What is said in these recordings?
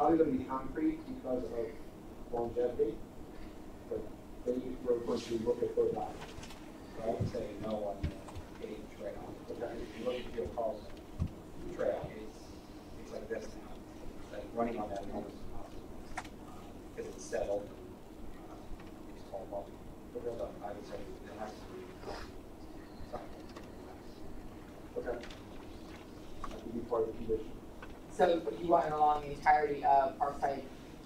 probably going to be concrete because of longevity, but then we're going to look at both options. So I would say no on the paved trail. Okay. If you look at your Caln trail, it's like this now. It's like running on that almost impossible because it's settled. It's called bump. So I would say it has to be something. Okay. That would be part of the condition. So you want it along the entirety of Parkside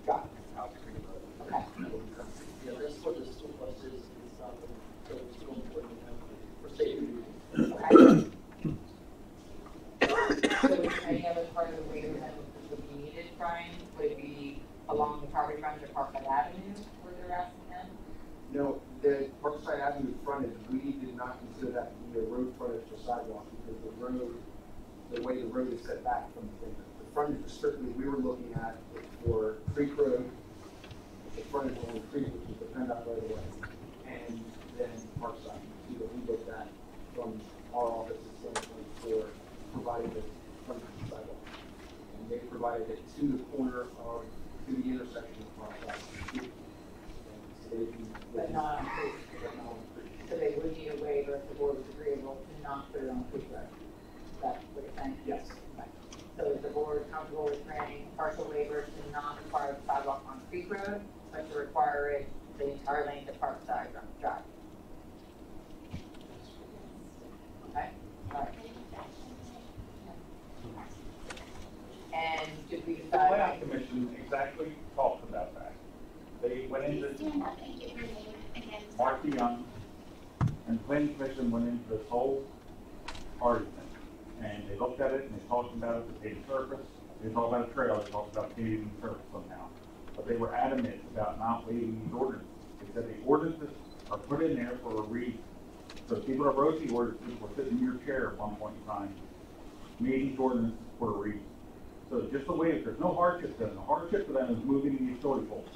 Drive? Out to Creek Road. Okay. Yeah, that's what the school bus is not so it's still important for safety reasons. Okay. So any other part of the waiver that would be needed, Brian? Would it be along the property frontage of Parkside Avenue where they're asking them? No, the Parkside Avenue frontage, we did not consider that to be a road frontage for sidewalk because the way the road is set back from the frontage was strictly, we were looking at it for Creek Road, the frontage along the creek, which is the PennDOT right away, and then Parkside. See what we looked at from our office's standpoint for providing the frontage sidewalk. And they provided it to the corner of, to the intersection of Parkside. But not on Creek. So they would need a waiver if the board was agreeable to not put it on Creek Road. That's what you're saying? Yes. Okay. So is the board comfortable with granting partial waivers to not require the sidewalk on Creek Road, but to require it the entire length of Parkside Drive? Okay. All right. And did we The decide? planning commission exactly talked about that. They went into Mark Young, and the planning commission went into this whole argument. And they looked at it and they talked about it, the paved surface. They talked about a trail, they talked about paving the surface somehow. But they were adamant about not waiving these ordinances. They said the ordinances are put in there for a reason. So people that wrote the ordinances were sitting in your chair at one point in time, made these ordinances for a reason. So just the way, there's no hardship to them. The hardship to them is moving the utility poles.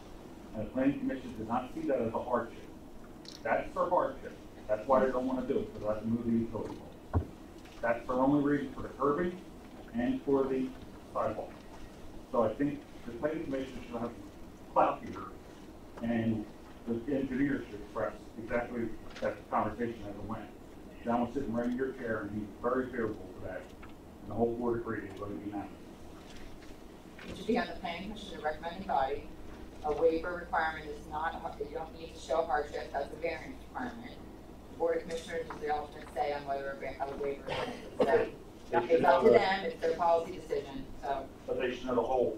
And the planning commission did not see that as a hardship. That's their hardship. That's why they don't want to do it, because they have to move the utility poles. That's their only reason for the curbing and for the sidewalk. So I think the planning commission should have clout here, and the engineer should express exactly that conversation as it went. John was sitting right in your chair, and he's very favorable to that. And the whole board agreed it was going to be unanimous. It should be on the planning commission, the recommending body. A waiver requirement is not, you don't need to show hardship, that's a variance requirement. The board of commissioners is the ultimate say on whether a waiver is necessary. It's up to them, it's their policy decision, so. But they should know the whole.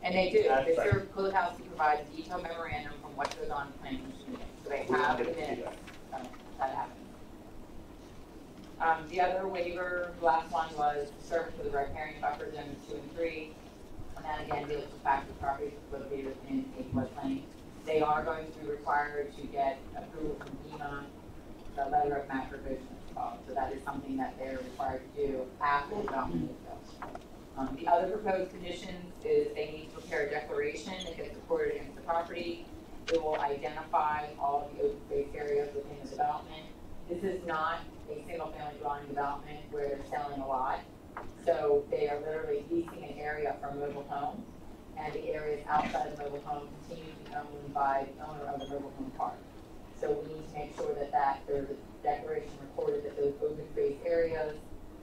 And they do, That's Mr. Kulikowski provides a detailed memorandum from what goes on in the planning commission meeting, so they have the minutes, so that happens. The other waiver, the last one was service for the riparian buffer zones 2 and 3. And that again deals with the fact that properties located within a floodplain. They are going to be required to get approval from FEMA, the letter of map revision is called. So that is something that they're required to do after the development is built. The other proposed conditions is they need to prepare a declaration that gets recorded against the property. It will identify all of the open space areas within the development. This is not a single family dwelling development where they're selling a lot. So they are literally leasing an area for mobile homes, and the areas outside the mobile home continue to be owned by the owner of the mobile home park. So we need to make sure that there's a declaration recorded that those open space areas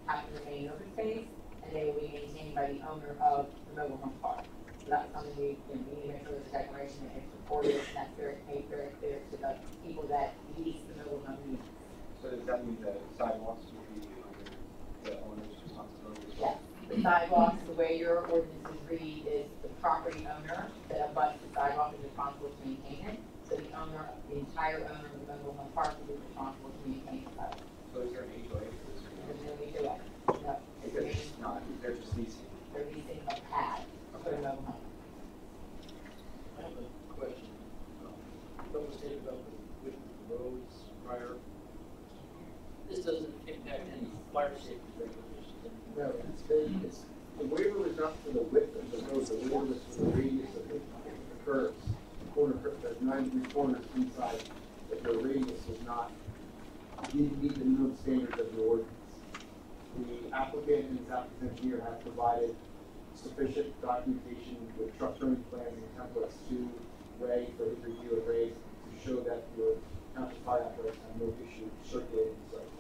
have to remain open space, and they will be maintained by the owner of the mobile home park. So that's something we need to make sure there's a declaration that it's recorded, and that's made very clear to the people that lease the mobile home units. So does that mean the sidewalks would be the owner's responsibility as well? Yes. The sidewalks, the way your ordinances read is the property owner that abuts the sidewalk is responsible to maintain it. So the owner, the entire owner of the mobile home park will be responsible to maintain the sidewalk. So is there an HOA for this? There's no HOA. No. Because it's not, they're just leasing. They're leasing a pad for the mobile home. I have a question. What was stated about the width of the roads prior? This doesn't impact any fire safety regulations. No, it's the waiver was not for the width of the road, the waiver was for the radius of the curves. The corner, there's 93 corners inside, but the radius was not, didn't meet the minimum standards of the ordinance. The applicant and his applicant engineer have provided sufficient documentation with truck turning plans and templates to Ray for his review of Ray to show that your township fire apparatus have no issue circulating the site.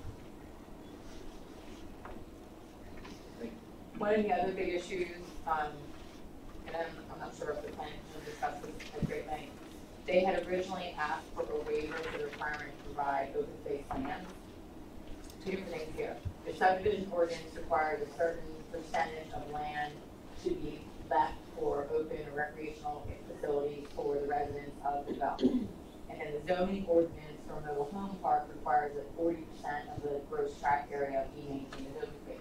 One of the other big issues, and I'm not sure if the plan will discuss this at great length, they had originally asked for a waiver for the requirement to provide open space plans. Two different things here. The subdivision ordinance requires a certain percentage of land to be left for open or recreational facilities for the residents of the development. And then the zoning ordinance for a mobile home park requires that 40% of the gross tract area be maintained as open space.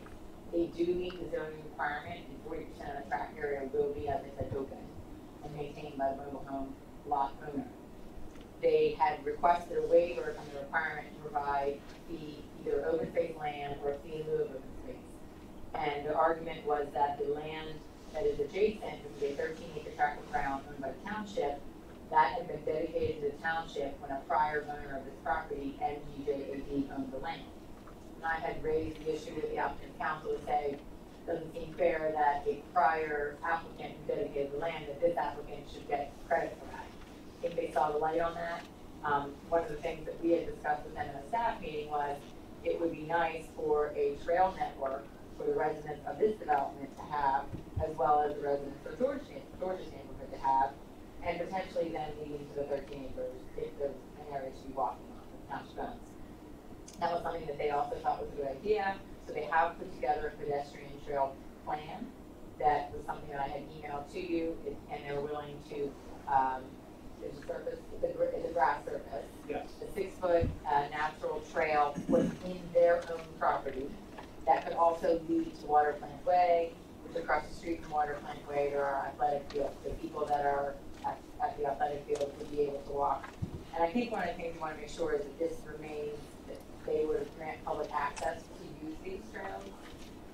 They do meet the zoning requirement, and 40% of the tract area will be, as I said, open and maintained by the mobile home lot owner. They had requested a waiver from the requirement to provide either open space land or fee in lieu of open space. And the argument was that the land that is adjacent, which is a 13-acre tract of ground owned by the township, that had been dedicated to the township when a prior owner of this property, MGJAD, owned the land. And I had raised the issue with the applicant council to say, it doesn't seem fair that a prior applicant who dedicated the land, that this applicant should get credit for that. I think they saw the light on that. One of the things that we had discussed with them in a staff meeting was it would be nice for a trail network for the residents of this development to have, as well as the residents of George's neighborhood to have, and potentially then leading to the 13 acres if there's an area to be walking on with township owns. That was something that they also thought was a good idea. So they have put together a pedestrian trail plan. That was something that I had emailed to you, and they're willing to, there's a surface, it's a grass surface. Yes. A 6-foot natural trail within their own property that could also lead to Water Plant Way, which across the street from Water Plant Way, there are athletic fields. The people that are at the athletic field would be able to walk. And I think one of the things we want to make sure is that this remains, that they would grant public access to use these trails.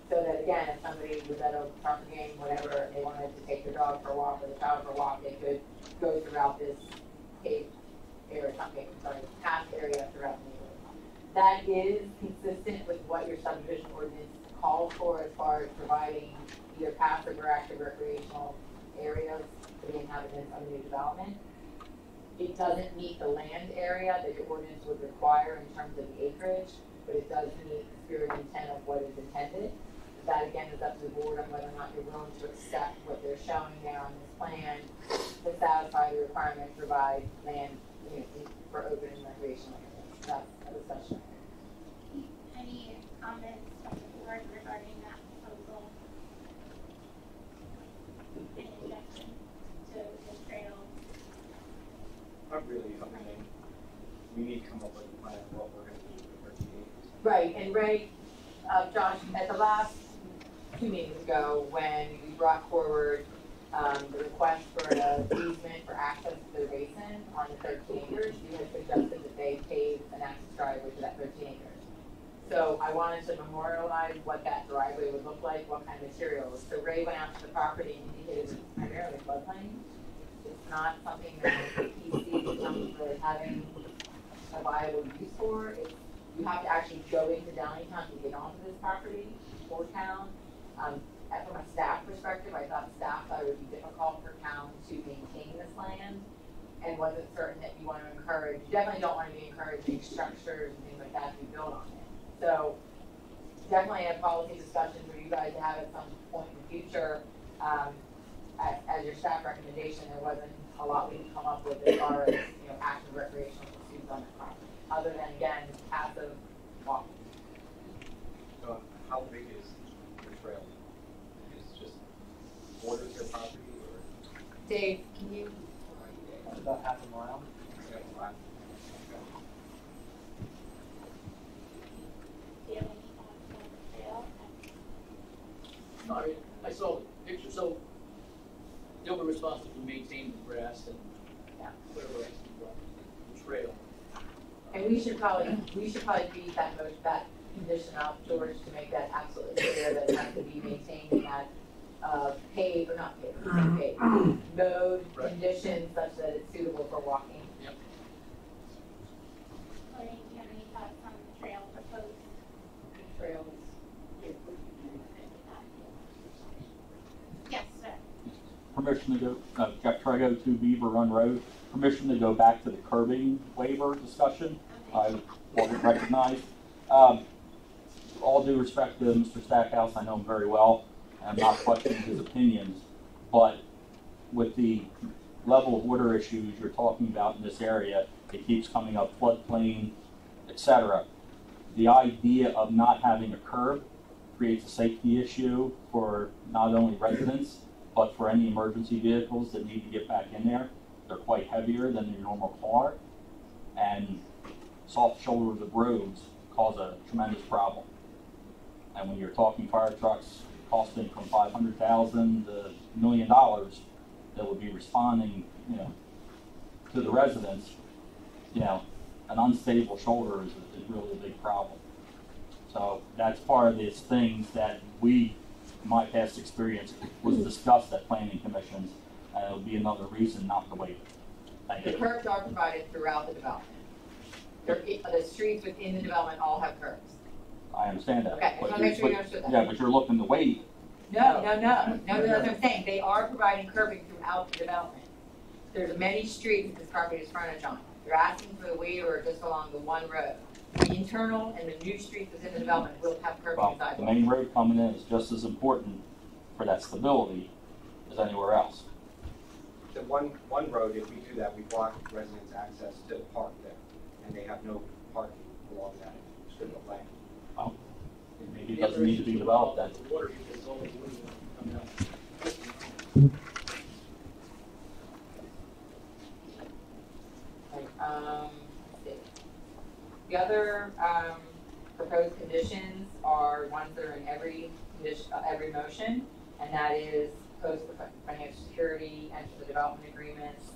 So that again, if somebody was at a soccer game, whatever, and they wanted to take their dog for a walk or the child for a walk, they could go throughout this paved area, path area throughout the neighborhood. That is consistent with what your subdivision ordinance calls for as far as providing either passive or active recreational areas for the inhabitants of the new development. It doesn't meet the land area that your ordinance would require in terms of the acreage, but it does meet the spirit and intent of what is intended. That again is up to the board on whether or not you're willing to accept what they're showing there on this plan to satisfy the requirement to provide land, for open and recreational areas. That's a discussion. Any comments from the board regarding that proposal? Any objection to the trail? Not really, I mean, we need to come up with a plan of what we're gonna do with 13 acres. Right, and Ray, Josh, at the last 2 meetings ago, when we brought forward the request for an easement for access to the basin on the 13 acres, you had suggested that they pave an access driveway to that 13 acres. So I wanted to memorialize what that driveway would look like, what kind of materials. So Ray went out to the property and indicated it's primarily floodplain. It's not something that he sees in terms of having a viable use for. You have to actually go into Downingtown to get onto this property for town. From a staff perspective, I thought staff thought it would be difficult for town to maintain this land and wasn't certain that you want to encourage, you definitely don't want to be encouraging structures and things like that to be built on it. So definitely have policy discussions for you guys to have at some point in the future. As your staff recommendation, there wasn't a lot we could come up with as far as active recreational pursuits on the property, other than again passive walking. So how big is the trail? Is it just borders their property or? Dave, can you? About half a mile. Okay. Do you have any thoughts on the trail? No, I mean, I saw the picture, so they'll be responsible for maintaining the grass and whatever else the trail. And we should probably beat that condition up, George, to make that absolutely clear that it has to be maintained in that paved, or not paved, mode Right. conditions such that it's suitable for walking. Yep. Or do you have any thoughts on the trail proposed? Trails. Yes. permission to go, Jeff Trego, 2 Beaver Run Road, permission to go back to the curbing waiver discussion. I wasn't recognized. All due respect to Mr. Stackhouse, I know him very well. I'm not questioning his opinions, but with the level of water issues you're talking about in this area, it keeps coming up, floodplain, etc. The idea of not having a curb creates a safety issue for not only residents, but for any emergency vehicles that need to get back in there. They're quite heavier than your normal car, and soft shoulders of roads cause a tremendous problem. And when you're talking fire trucks costing from $500,000 to $1 million that would be responding, to the residents, an unstable shoulder is really a big problem. So that's part of these things that my past experience, was discussed at planning commissions, and it would be another reason not to waive it. Thank The you. curbs are provided throughout the development. The streets within the development all have curbs. I understand that. Okay, I just But wanna make sure you but- understood that. Yeah, but you're looking to waive. No, that's what I'm saying. They are providing curbing throughout the development. There's many streets that this property is frontage on. They're asking for the waiver just along the one road. The internal and the new streets within the development will have curbing Well, and the sidewalks. main road coming in is just as important for that stability as anywhere else. The one road, if we do that, we block residents' access to park there, and they have no parking along that strip of land. Well, maybe it doesn't need to be developed then. The water, because all the water coming out. Let's see. The other proposed conditions are ones that are in every condition, every motion, and that is post the financial security, enter the development agreements,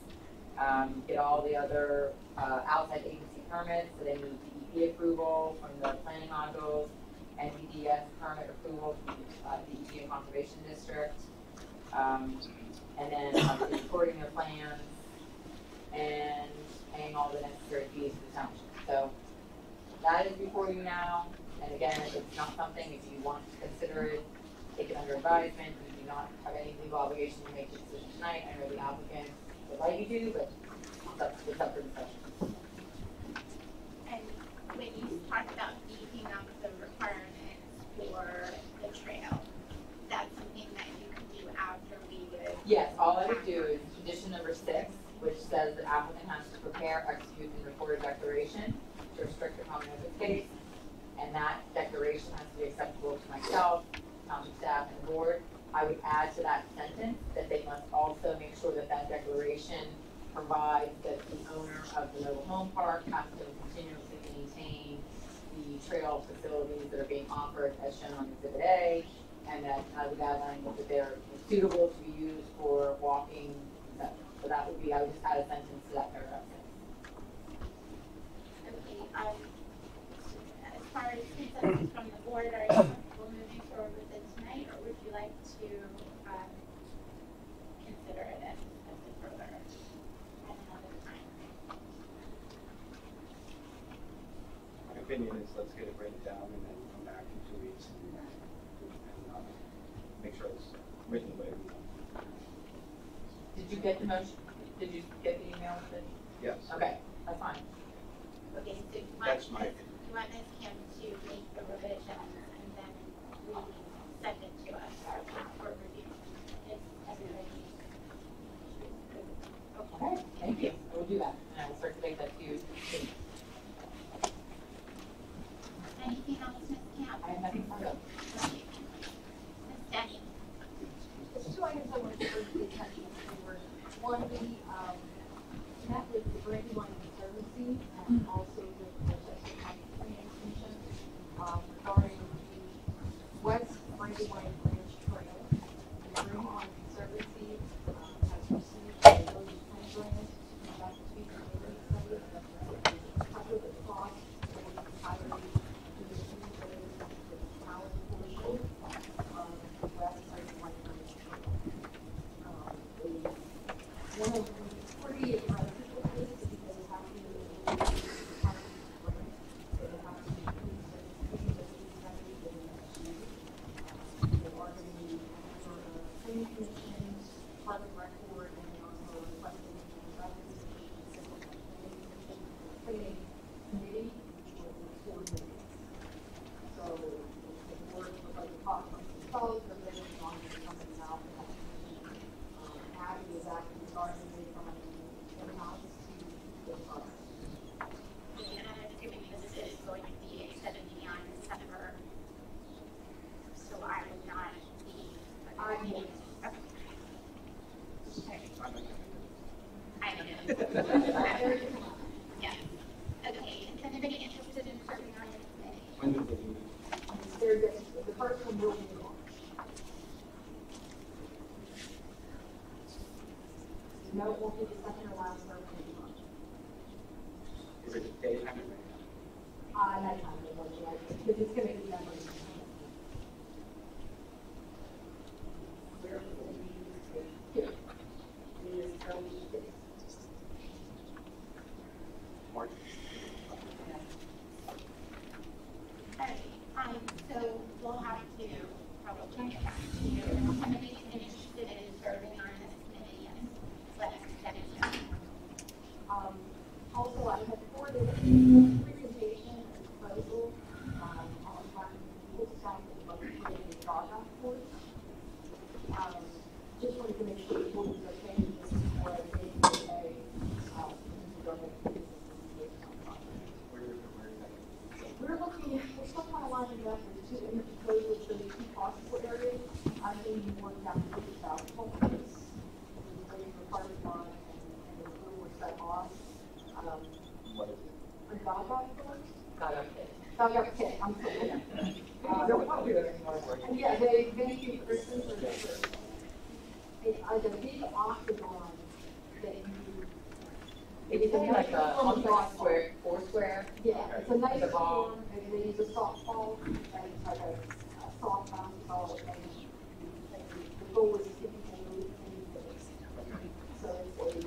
get all the other outside agency permits, so they need DEP approval from the planning modules, NVDS permit approval from the DEP and Conservation District, and then recording their plans and paying all the necessary fees to the township. So that is before you now, and again, it's not something, if you want to consider it, take it under advisement. You do not have any legal obligation to make the decision tonight. I know the applicant would like you to, but it's up for discussion. And when you talk about beefing up the requirements for the trail, that's something that you can do after we would. Yes, all I would do is condition number 6, which says the applicant has to prepare, execute, and record a declaration to restrict the common open space, and that declaration has to be acceptable to myself, township staff, and the board. I would add to that sentence that they must also make sure that that declaration provides that the owner of the mobile home park has to continuously maintain the trail facilities that are being offered as shown on Exhibit A, and that I would add language that they're suitable to be used for walking, etc. So that would be, I would just add a sentence to that paragraph. Okay, as far as consensus from the board, are you comfortable moving forward with it tonight, or would you like to, consider it as a further at another time? My opinion is let's get it written down and then come back in 2 weeks and make sure it's written the way we want. Did you get the motion? Did you get the email with it? Yes. Okay, that's fine. Okay, so you That's want my Ms. opinion. You want Ms. Kim to make the revision and then send it to us for review. If everybody. Okay, thank you. I will do that, and I will circulate that to you soon. Anything else, Ms. Camp? I have nothing further. Thank you. Ms. Denny? There's 2 items I wanted to bring to the attention of the board. One, we met with the Brandywine Conservancy and also with the Westchester County Planning Commission regarding the West Brandywine Branch Trail. The Brandywine Conservancy has received a village plan grant about the feasibility study to cover the cost for the entirety of the Caln portion of the West Brandywine Branch Trail. One of the pretty aggressive with this is because it has to do with the grant. So it has to be increased and increased as we have to do next year. There are going to be planning commissions, public record, report and they also requested a planning committee with the board meeting. So the board would like to talk from the solid, the living on something now. Abby is actually starting to from in-house to the front. And I'm assuming this is going to be extended beyond December, so I would not be. I will. I know. Yeah. Okay, is anybody interested in serving on this committee? When do they meet? Very good. The first one will be in March. No, it won't be the second or last Thursday of March. Is it daytime or nighttime? Nighttime, because it's going to be done. Where will we here? It is March. Okay, so we'll have to probably get back to you. If somebody's interested in serving on this committee, and let's get it done. Also, I have forwarded a presentation and proposal on legal stuff about creating a drawback course. Just wanted to make sure the board was okay with this before I gave you a we're looking, we're still kind of lining up with two energy codes, which are the two possible areas. I think you worked out the south focus, waiting for part of one, and the blue was set off. What is it? A dog course? Got it. Pit, I'm sorry. Anymore. And yeah, they thank you for this. It's a big octagon that you. It's like a, almost square, four square. Yeah, it's a nice It's a ball. form, and they use a softball, and it's like a soft ball, and the goal is to get people moving things. So it's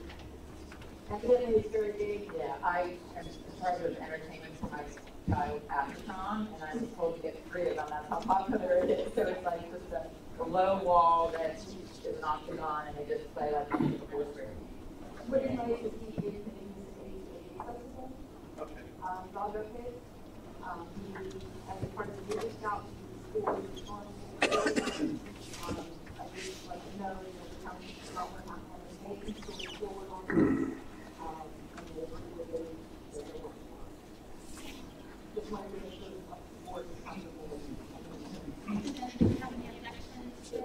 evidently it's very big. Yeah, I am in charge of entertainment for my child after Caln, and I'm told to get 3 of them. That's how popular it is. So it's like just a low wall that is an octagon, and they just play like a four square. What is nice is he is accessible. Okay. Doggo pit. He, as part of the Eagle Scout, he scores on. I just like to know that the county is not having any, so we forward on this. And we'll work with it. Just wanted to make sure that the board is comfortable with it. Does anybody have any objections to this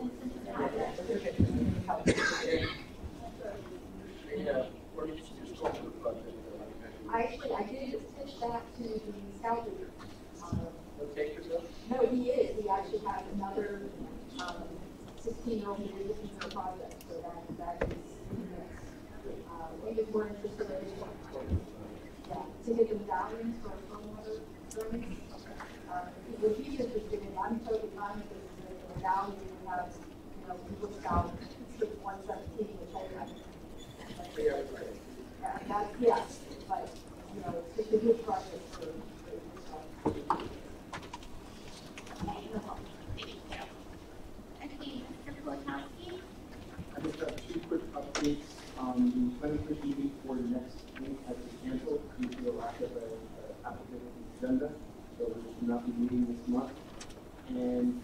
project? Yeah, where did you just go to the project? I did pitch that to the scout leader. What take yourself? No, he is. He actually has another 16-year-old who is looking for a project, so that is we just weren't interested to get them down for stormwater drainage. What he's interested in, I'm totally fine with this, the medallion we have, Eagle Scout, 117, which that's, yes, but, it's a good project for Thank you. Okay, Mr. Polakowski? I just have 2 quick updates. The planning commission meeting for next week has been canceled due to the lack of an applicant agenda, so we will not be meeting this month. And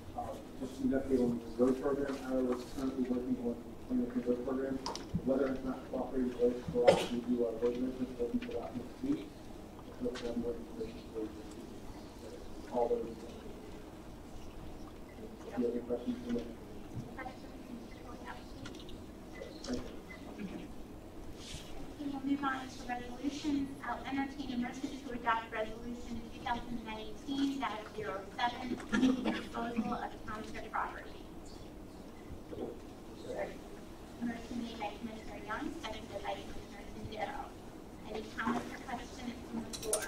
just an update on the road program. Arrow is currently working on the road program. The weather has not cooperated with us for us to do our road maintenance. We'll be for that next week. So we'll have more information for you. All those. Do you have any questions for me? Thank you. We will move on to resolutions. I'll entertain a motion to adopt resolution 2019-07, disposal of township property. Motion made by Commissioner Young, seconded by Commissioner Sindero. Any comments or questions from the floor?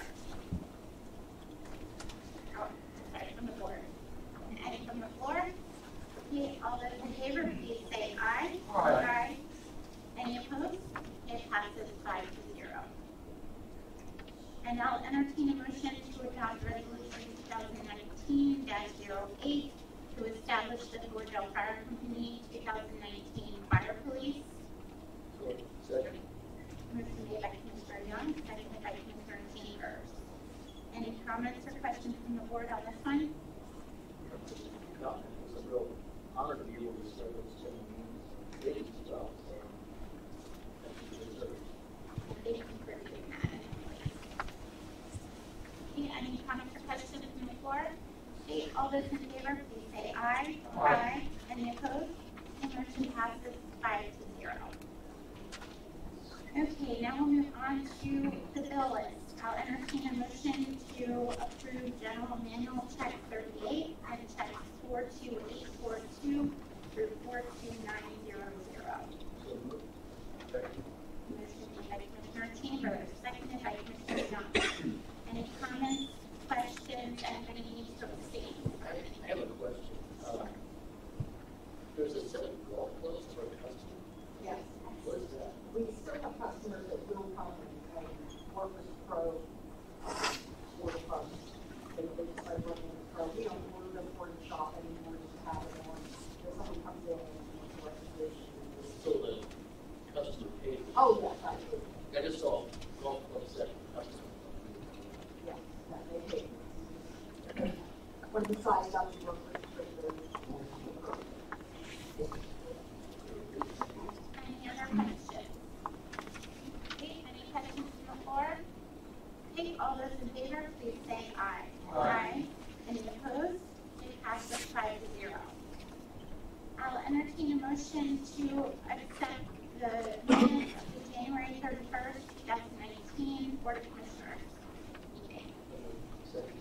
From the board. Any from the floor? Okay, all those in favor, please say aye. Aye. Any opposed? It passes 5-0. And I'll entertain a motion to adopt resolution 2019-08 to establish the Fordville Fire Company 2019 Fire Police. Okay, now we'll move on to the bill list. I'll entertain a motion to approve general manual check 38 and checks 42842 through 42900. So moved. Second. Motion made by Commissioner Chambers, seconded by Commissioner Young. Any comments, questions, anybody needs to abstain? I have a question. There's a set of golf clubs for a customer. Yes. What is that? We still have customers that will come and work with Pro, or the Pro. They start working with Pro. We don't order them for the shop anymore, just have it on. If someone comes in and wants a reservation. So the customer pays. Oh, yes, absolutely. I just saw golf club set customer. Yes, that they pay. When we signed up to work with the Any other questions? Okay, any questions from the floor? Okay, all those in favor, please say aye. Aye. Any opposed? It passes 5-0. I'll entertain a motion to accept the minutes of the January 31st, 2019 Board of Commissioners meeting. Second.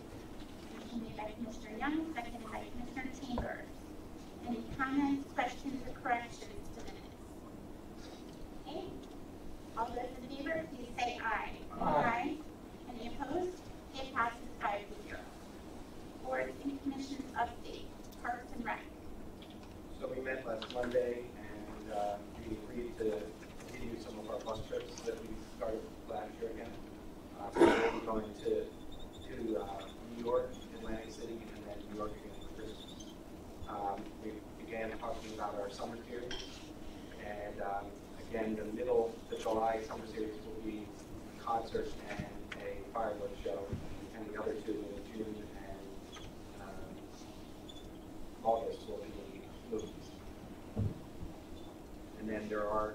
Motion made by Commissioner Young, seconded by Commissioner Chambers. Any comments, questions, or corrections to the minutes? Okay. All those in favor, please say aye. Aye. Any opposed? It passes 5-0. Boards and commissions update. Parks and Rec. So we met last Monday and we agreed to continue some of our bus trips that we started last year again. So we'll be going to New York, Atlantic City, and then New York again for Christmas. We began talking about our summer series, and again, the July summer series will be concerts and a fireworks show, and the other two in June and August will be movies. And then there are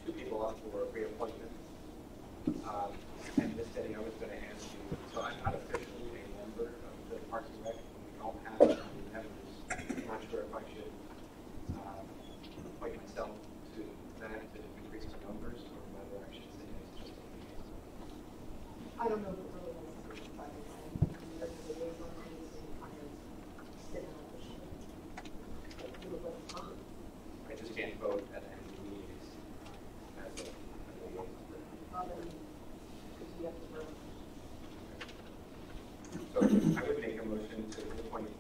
two people up for reappointment. And Ms. Denny, I was going to ask you, so I'm not officially a member of the Parks and Rec. We don't have any members. I'm not sure if I should appoint myself to that to increase the numbers, or whether I should say it's just a liaison. I don't know if it really makes a difference. I mean, there's a liaison committee, so you kind of sit in officially. Do it with the time. I just can't vote at any meetings as a liaison. Because you have to vote. So I would make a motion to appoint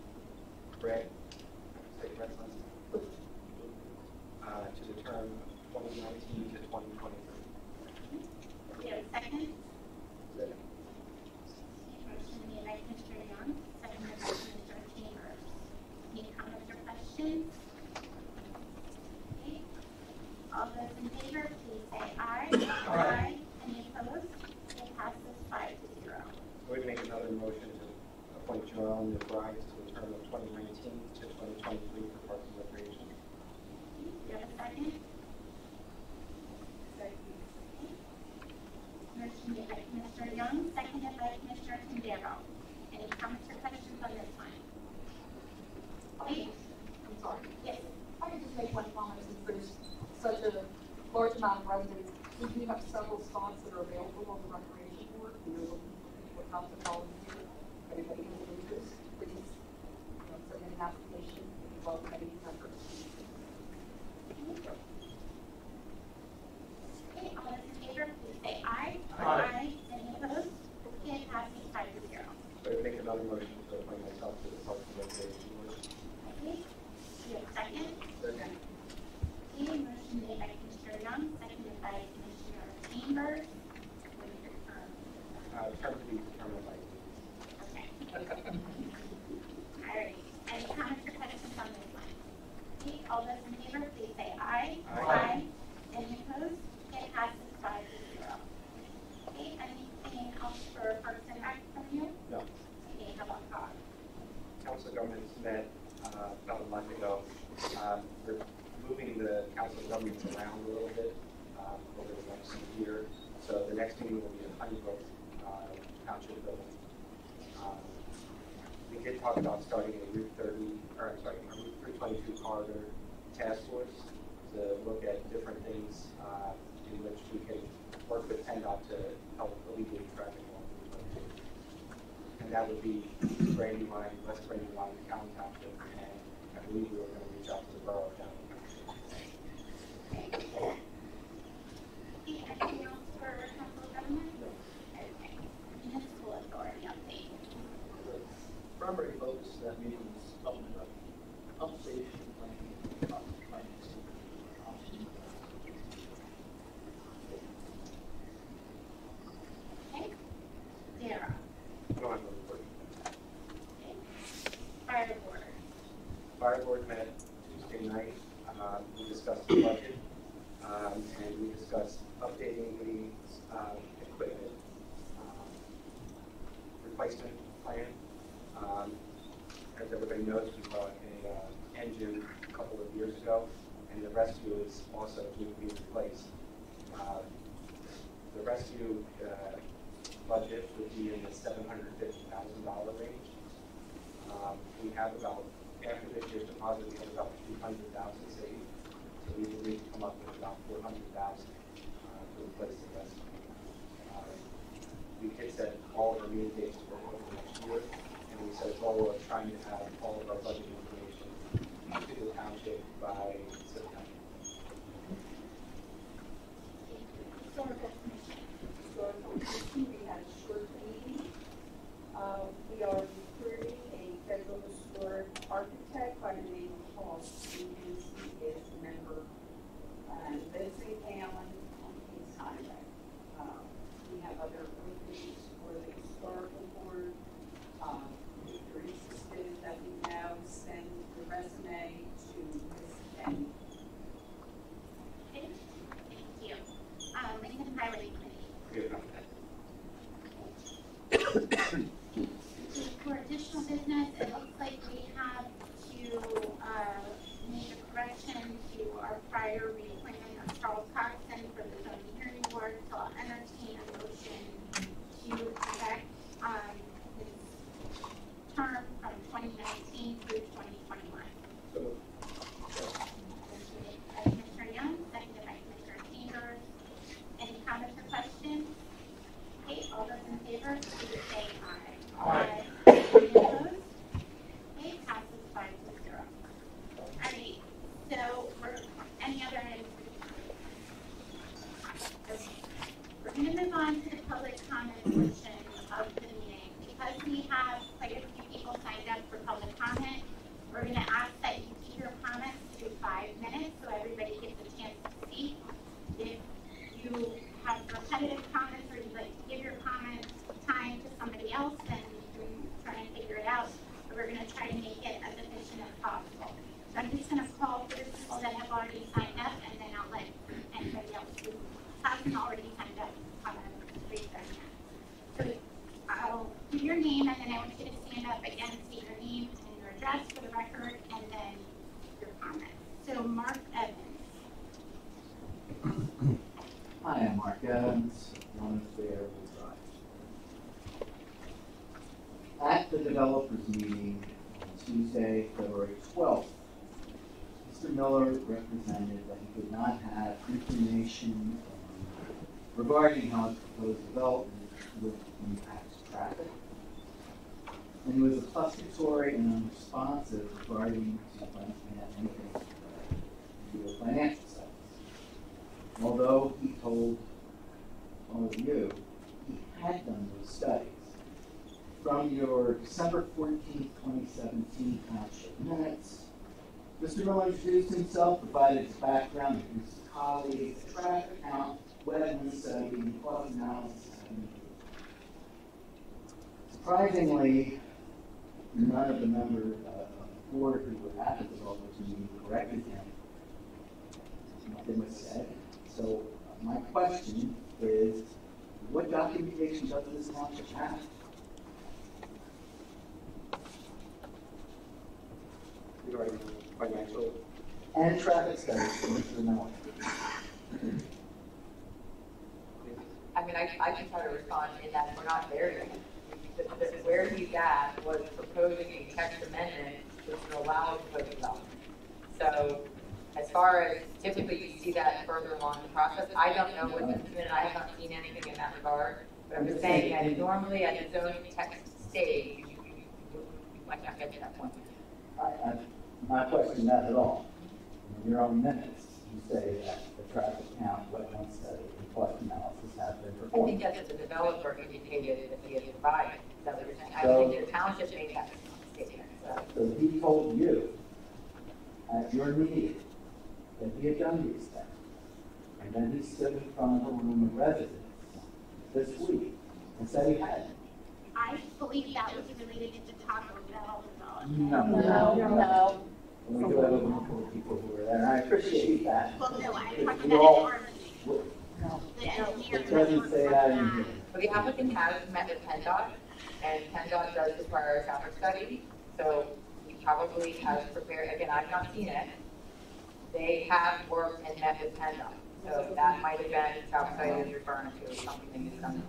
Greg, say Greg's last name, to the term 2019 to 2023. We have a second. Second. Motion made by Commissioner Young, seconded by Commissioner Chambers. Any comments or questions? Okay. All those in favor, please say aye. Aye. Any opposed? It passes 5-0. I would make another motion to appoint Jerome McBride to the term of 2019 to 2023 for Parks and Recreation. Do you have a second? Motion made by Commissioner Young, seconded by Commissioner Tindaro. Any comments or questions on this one? Okay. I'm sorry. Yes. I could just make one comment, since there's such a large amount of residents, we do have several spots that are available on the recreation board. We are looking for people to come to volunteer. Everybody has an interest, please, send in an application, we welcome any members. Okay, all those in favor, please say aye. Aye. Any opposed? Okay, it passes 5-0. So I would make another motion to appoint myself to the Parks and Recreation Board. Okay, do you have a second? Second. Okay, motion made by Commissioner Young, seconded by Commissioner Chambers. What is your term? Term to be determined by you. Okay. All right, any comments or questions on this one? Okay, all those in favor, please say aye. Aye. Any opposed? It passes 5-0. Okay, anything else for Parks and Rec from you? No. Okay, how about COG? Council of Governments met about a month ago. We're moving the Council of Governments around a little bit over the next year. So the next meeting will be in Honeybrook Township Building. We did talk about starting a Route 322 corridor task force to look at different things and that would be Brandywine, West Brandywine, Caln Township, and I believe we were going to reach out to the borough of Caln. Anything else for council government? Okay. Municipal authority update. The primary focus of that meeting was talking about pump station planning, financing options. Okay. Sarah. I don't have a report. Okay. Fire board. Fire board met Tuesday night. We discussed the budget, and we discussed updating the equipment replacement plan. As everybody knows, we bought an engine a couple of years ago, and the rescue is also due to be replaced. The rescue budget would be in the $750,000 range. We have about, after this year's deposit, we have about $200,000 saved. So we will need to come up with about $400,000 to replace the rescue. We did set all of our meeting dates for over next year, and we set a goal of trying to have all of our budget information to the township by September. Historical commission. Historical Commission, we had a short meeting. We are recruiting a federal historic architect by the name of Paul Stevens. He is a member and lives in Caln on Kings Highway. We have other openings for the historical board. If you're interested, let me know. Send the resume to Ms. Penny. Okay. Thank you. Lincoln Highway Committee. Good enough. For additional business, it looks like we have to make a correction to our prior reappointment of Charles Coxon for the zoning hearing board. So I'll entertain a motion to correct his term from 2019 through 2021. So, Motion by Commissioner Young, seconded by Commissioner Chambers. Any comments or questions? Okay, all those in favor, please say aye. Aye. Any opposed? Okay, passes 5-0. All right, so any other items? Okay. We're going to move on to the public comment portion of the meeting. Because we have quite a few people signed up for public comment, we're going to ask that you keep your comments to 5 minutes so everybody gets a chance to speak. If you have repetitive comments or you'd like to give your comment time to somebody else, then you can try and figure it out. But we're going to try to make it as efficient as possible. So I'm just going to call for the people that have already signed up, and then I'll let anybody else who hasn't already signed up raise their hand. So I'll give your name, and then I want you to stand up again, state your name and your address for the record, and then your comment. So Mark Evans. Hi, I'm Mark Evans, 1 Fairwood Drive. At the developers meeting on Tuesday, February 12th, Mr. Miller represented that he could not have information regarding how his proposed development would impact traffic. And he was obfuscatory and unresponsive regarding anything to do with financial status. Although he told all of you he had done those studies. From your December 14th, 2017 township minutes, Mr. Miller introduced himself, provided his background, and his colleagues, a traffic count, wetland study, and cost analysis. Surprisingly, none of the members of the board who were at the developers meeting corrected him. Nothing was said. So my question is, what documentation does this township have? regarding financial. And traffic studies from Mr. Miller. I mean, I can try to respond in that we're not there yet. Where he's at was proposing a text amendment which would allow proposed development. So as far as typically you see that further along the process, I don't know what the minute, I have not seen anything in that regard. But I'm just saying that normally at the zoning text stage, you might not get to that point. I'm not questioning that at all. In your own minutes, you say that the traffic count, wetland study, and cost analysis have been I performed. think that's what the developer indicated that he had provided. Is that what you're saying? I So- think the township made that statement, so. So he told you at your meeting that he had done these things. And then he stood in front of a room of residents this week and said he hadn't. I believe that was related to the Taco Bell development. No. We do have a room full of people who were there, and I appreciate that. Well, no, I'm talking We about all- the meeting. The engineer. It doesn't say that in here. But the applicant has met with PennDOT, and PennDOT does require a traffic study, so he probably has prepared, again, I've not seen it. They have worked and met with PennDOT, so that might have been the traffic study is referring to, something that's done.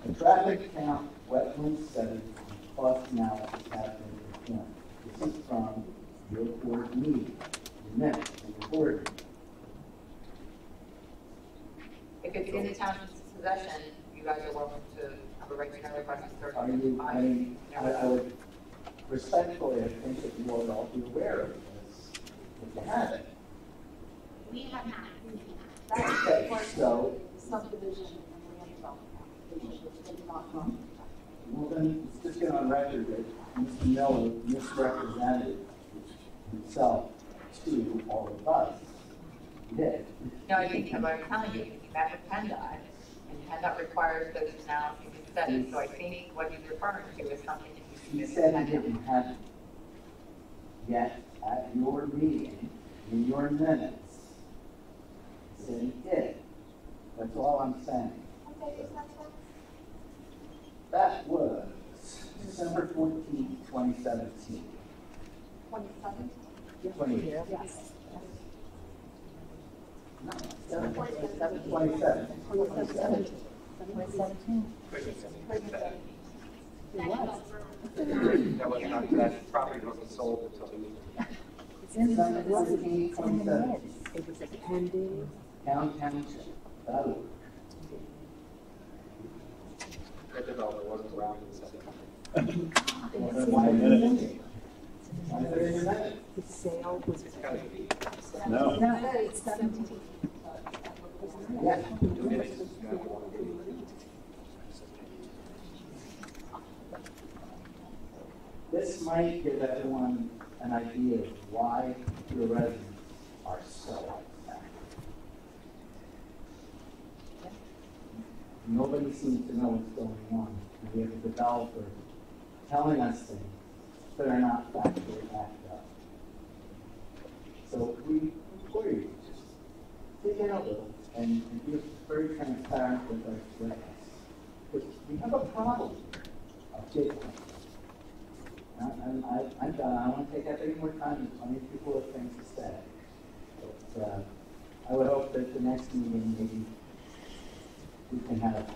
The traffic count, wetland study, and cost analysis have been performed. This is from your board meeting, your minutes, and your board meeting. If it's in the township's possession, you guys are welcome to have a right to know request to search. Are you, I mean, I would respectfully, I think that you ought to all be aware of this, if you have it. We have not seen Okay, so, Subdivision and land development application, which did not come. well then, let's just get on record that Mr. Miller misrepresented himself to all of us. He did. No, I think, I'm telling you, he met with PennDOT, and PennDOT requires those analyses and studies, so I think what he's referring to is something that He you see. said he didn't have it. Yet, at your meeting, in your minutes, he said he did. That's all I'm saying. Okay, is that so? That was December 14th, 2017. 27? 20, Yes. no, 27. 27. 2017. 2017. It was. That was not, that property wasn't sold until the It's in the, December 14th, 2017. It was appended. Caln Township. That was. that developer wasn't around in the 70s. Well, then why did it? Why is it in your minutes? The sale was. It's gotta be. No. No, it's 17. Yeah. The minutes, you know, want to do. This might give everyone an idea of why your residents are so upset. Nobody seems to know what's going on. And we have a developer telling us things that are not factually backed up. So we implore you, just dig in a little and be very transparent with us. Because we have a problem here, a big one. I'm done. I don't want to take up any more time. There's plenty of people have things to say. But I would hope that the next meeting, maybe we can have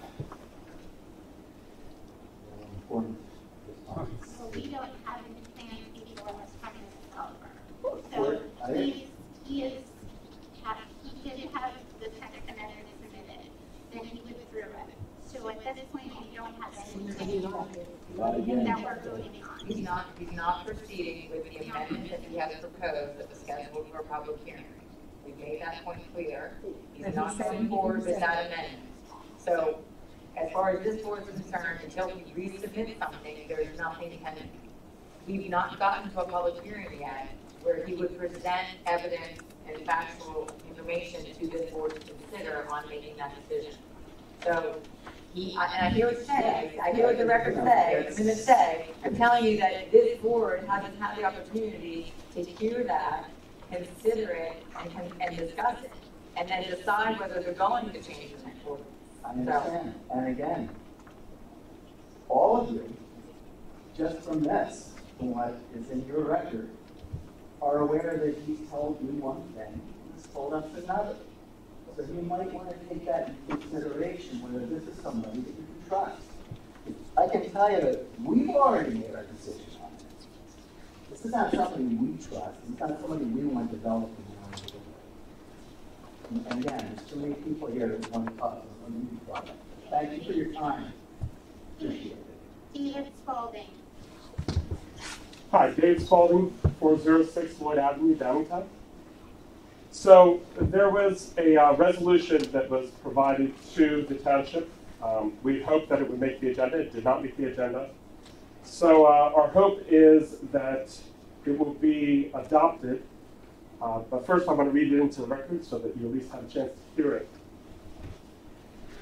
important response. So we don't have any plans before us from the developer. Court, So he did have the text amendment submitted, then he withdrew it. So at this point, we don't have anything that we're voting on. He's not proceeding with the amendment that he has proposed that was scheduled for a public hearing. We made that point clear. He's not going forward with that amendment. So, as far as this board is concerned, until he resubmits something, there's nothing pending. We've not gotten to a public hearing yet where he would present evidence and factual information to this board to consider on making that decision. So, and I hear what you say, I hear what the records say, the minutes say, I'm telling you that this board hasn't had the opportunity to hear that, consider it, and discuss it, and then decide whether they're going to change the next order. I understand. And again, all of you, just from this, from what is in your record, are aware that he's told you one thing, he's told us another. So you might want to take that into consideration, whether this is somebody that you can trust. I can tell you that we've already made our decision on this. This is not somebody we trust. It's not somebody we want developing in our neighborhood. And again, there's too many people here that want to talk on the project. Thank you for your time. Appreciate it. Steve, Spalding. Hi, Dave Spalding, 406 Lloyd Avenue, Downingtown. So there was a resolution that was provided to the township. We hoped that it would make the agenda. It did not make the agenda. So our hope is that it will be adopted. But first I'm going to read it into the record so that you at least have a chance to hear it.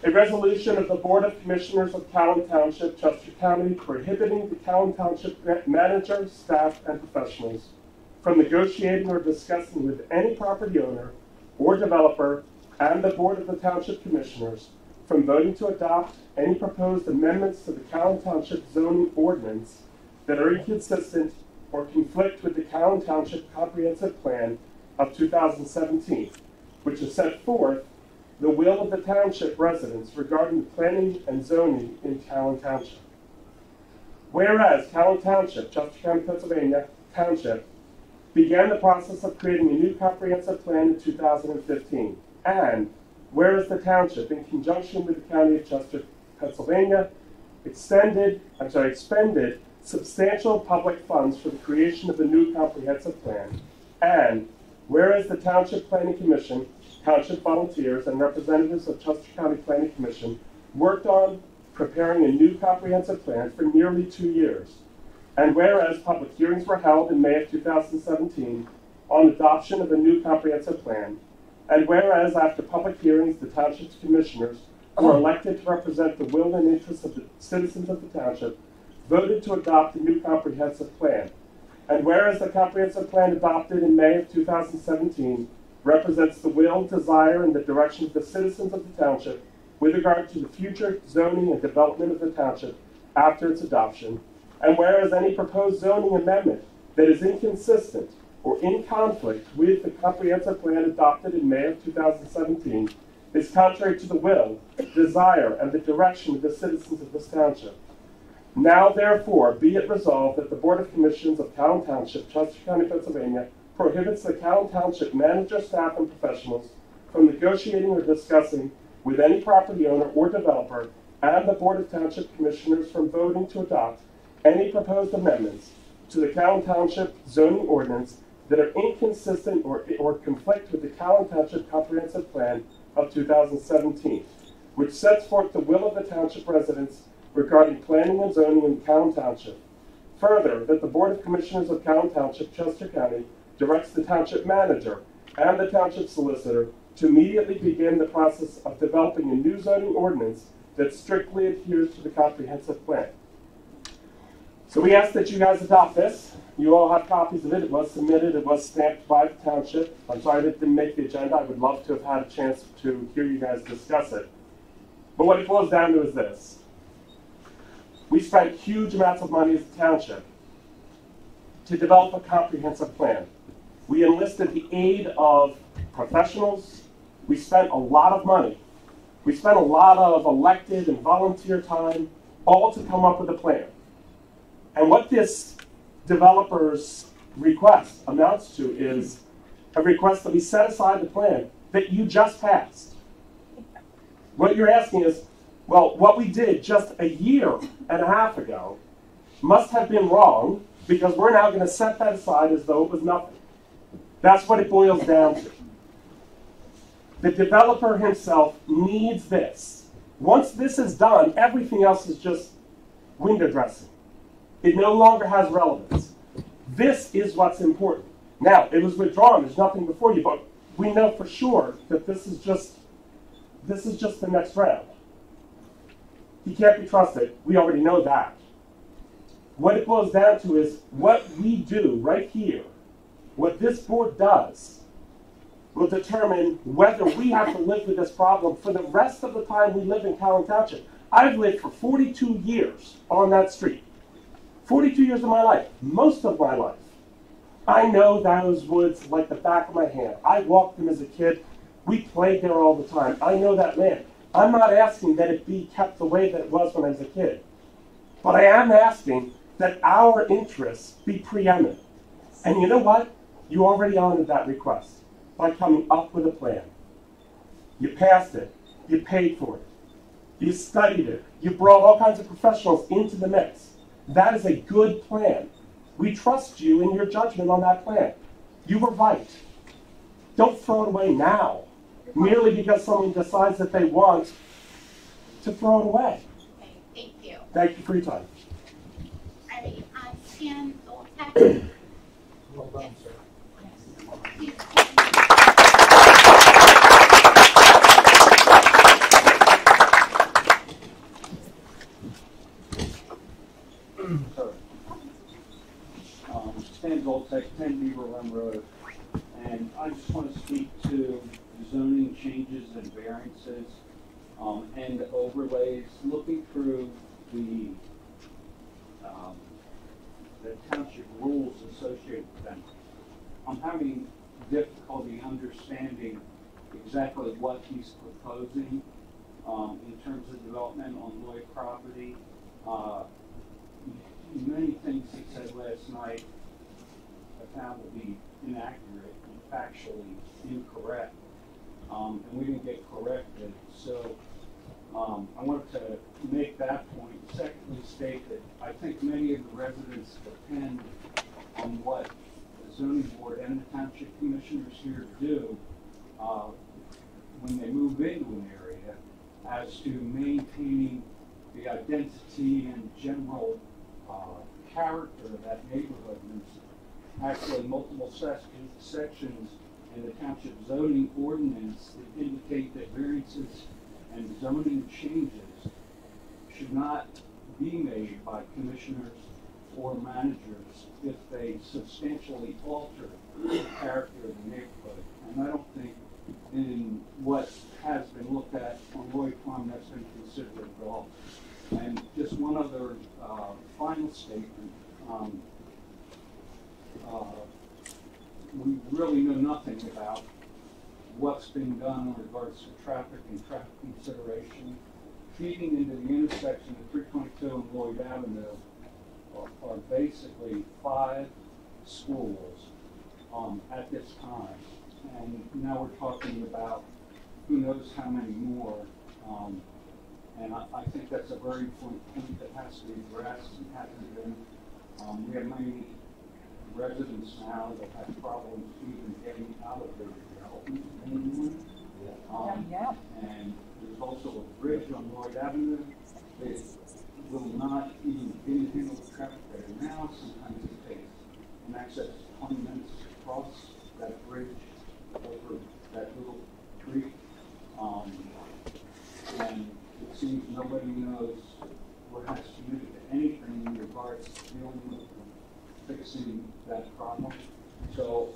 A resolution of the Board of Commissioners of Caln Township, Chester County, prohibiting the Caln Township manager, staff, and professionals from negotiating or discussing with any property owner or developer and the Board of the Township Commissioners from voting to adopt any proposed amendments to the Caln Township zoning ordinance that are inconsistent or conflict with the Caln Township Comprehensive Plan of 2017, which has set forth the will of the township residents regarding the planning and zoning in Caln Township. Whereas Caln Township, Chester County, Pennsylvania Township, began the process of creating a new comprehensive plan in 2015, and whereas the township, in conjunction with the County of Chester, Pennsylvania, expended substantial public funds for the creation of the new comprehensive plan, and whereas the Township Planning Commission, township volunteers, and representatives of Chester County Planning Commission worked on preparing a new comprehensive plan for nearly 2 years. And whereas public hearings were held in May of 2017 on adoption of a new comprehensive plan, and whereas after public hearings, the township's commissioners, who are elected to represent the will and interests of the citizens of the township, voted to adopt a new comprehensive plan. And whereas the comprehensive plan adopted in May of 2017 represents the will, desire, and the direction of the citizens of the township with regard to the future zoning and development of the township after its adoption, and whereas any proposed zoning amendment that is inconsistent or in conflict with the comprehensive plan adopted in May of 2017 is contrary to the will, desire, and the direction of the citizens of this township. Now, therefore, be it resolved that the Board of Commissioners of Caln Township, Chester County, Pennsylvania, prohibits the Caln Township manager, staff, and professionals from negotiating or discussing with any property owner or developer and the Board of Township Commissioners from voting to adopt any proposed amendments to the Caln Township zoning ordinance that are inconsistent or conflict with the Caln Township Comprehensive Plan of 2017, which sets forth the will of the township residents regarding planning and zoning in Caln Township. Further, that the Board of Commissioners of Caln Township, Chester County, directs the township manager and the township solicitor to immediately begin the process of developing a new zoning ordinance that strictly adheres to the comprehensive plan. So we ask that you guys adopt this. You all have copies of it. It was submitted. It was stamped by the township. I'm sorry that it didn't make the agenda. I would love to have had a chance to hear you guys discuss it. But what it boils down to is this. We spent huge amounts of money as a township to develop a comprehensive plan. We enlisted the aid of professionals. We spent a lot of money. We spent a lot of elected and volunteer time, all to come up with a plan. And what this developer's request amounts to is a request that we set aside the plan that you just passed. What you're asking is, well, what we did just a year and a half ago must have been wrong because we're now going to set that aside as though it was nothing. That's what it boils down to. The developer himself needs this. Once this is done, everything else is just window dressing. It no longer has relevance. This is what's important. Now, it was withdrawn. There's nothing before you, but we know for sure that this is just the next round. He can't be trusted. We already know that. What it boils down to is what we do right here, what this board does, will determine whether we have to live with this problem for the rest of the time we live in Caln Township. I've lived for 42 years on that street. 42 years of my life, most of my life. I know those woods like the back of my hand. I walked them as a kid. We played there all the time. I know that land. I'm not asking that it be kept the way that it was when I was a kid. But I am asking that our interests be preeminent. And you know what? You already honored that request by coming up with a plan. You passed it. You paid for it. You studied it. You brought all kinds of professionals into the mix. That is a good plan. We trust you in your judgment on that plan. You were right. Don't throw it away now, merely because someone decides that they want to throw it away. Okay, thank you. Thank you for your time. All right, Stan Zoltek. Well done, sir. Please. Stan Zoltek, 10 Beaver Run Road, and I just want to speak to zoning changes and variances and overlays. Looking through the township rules associated with them, I'm having difficulty understanding exactly what he's proposing in terms of development on Lloyd property. Many things he said last night I found to be inaccurate and factually incorrect, and we didn't get corrected. So I wanted to make that point. Secondly, state that I think many of the residents depend on what the zoning board and the township commissioners here do when they move into an area as to maintaining the identity and general character of that neighborhood. And there's actually multiple sections in the township zoning ordinance that indicate that variances and zoning changes should not be made by commissioners or managers if they substantially alter the character of the neighborhood. And I don't think in what has been looked at on Lloyd Farm that's been considered at all. And just one other final statement. We really know nothing about what's being done in regards to traffic and traffic consideration. Feeding into the intersection of 322 and Lloyd Avenue are basically 5 schools at this time. And now we're talking about who knows how many more. And I think that's a very important point that has to be addressed and hasn't been. We have many residents now that have problems even getting out of their development anymore. And there's also a bridge on Lloyd Avenue that will not even begin to handle the traffic there now. Sometimes it takes an excess of 20 minutes to cross that bridge over that little creek. And it seems nobody knows or has committed to anything in regards to dealing with fixing that problem. So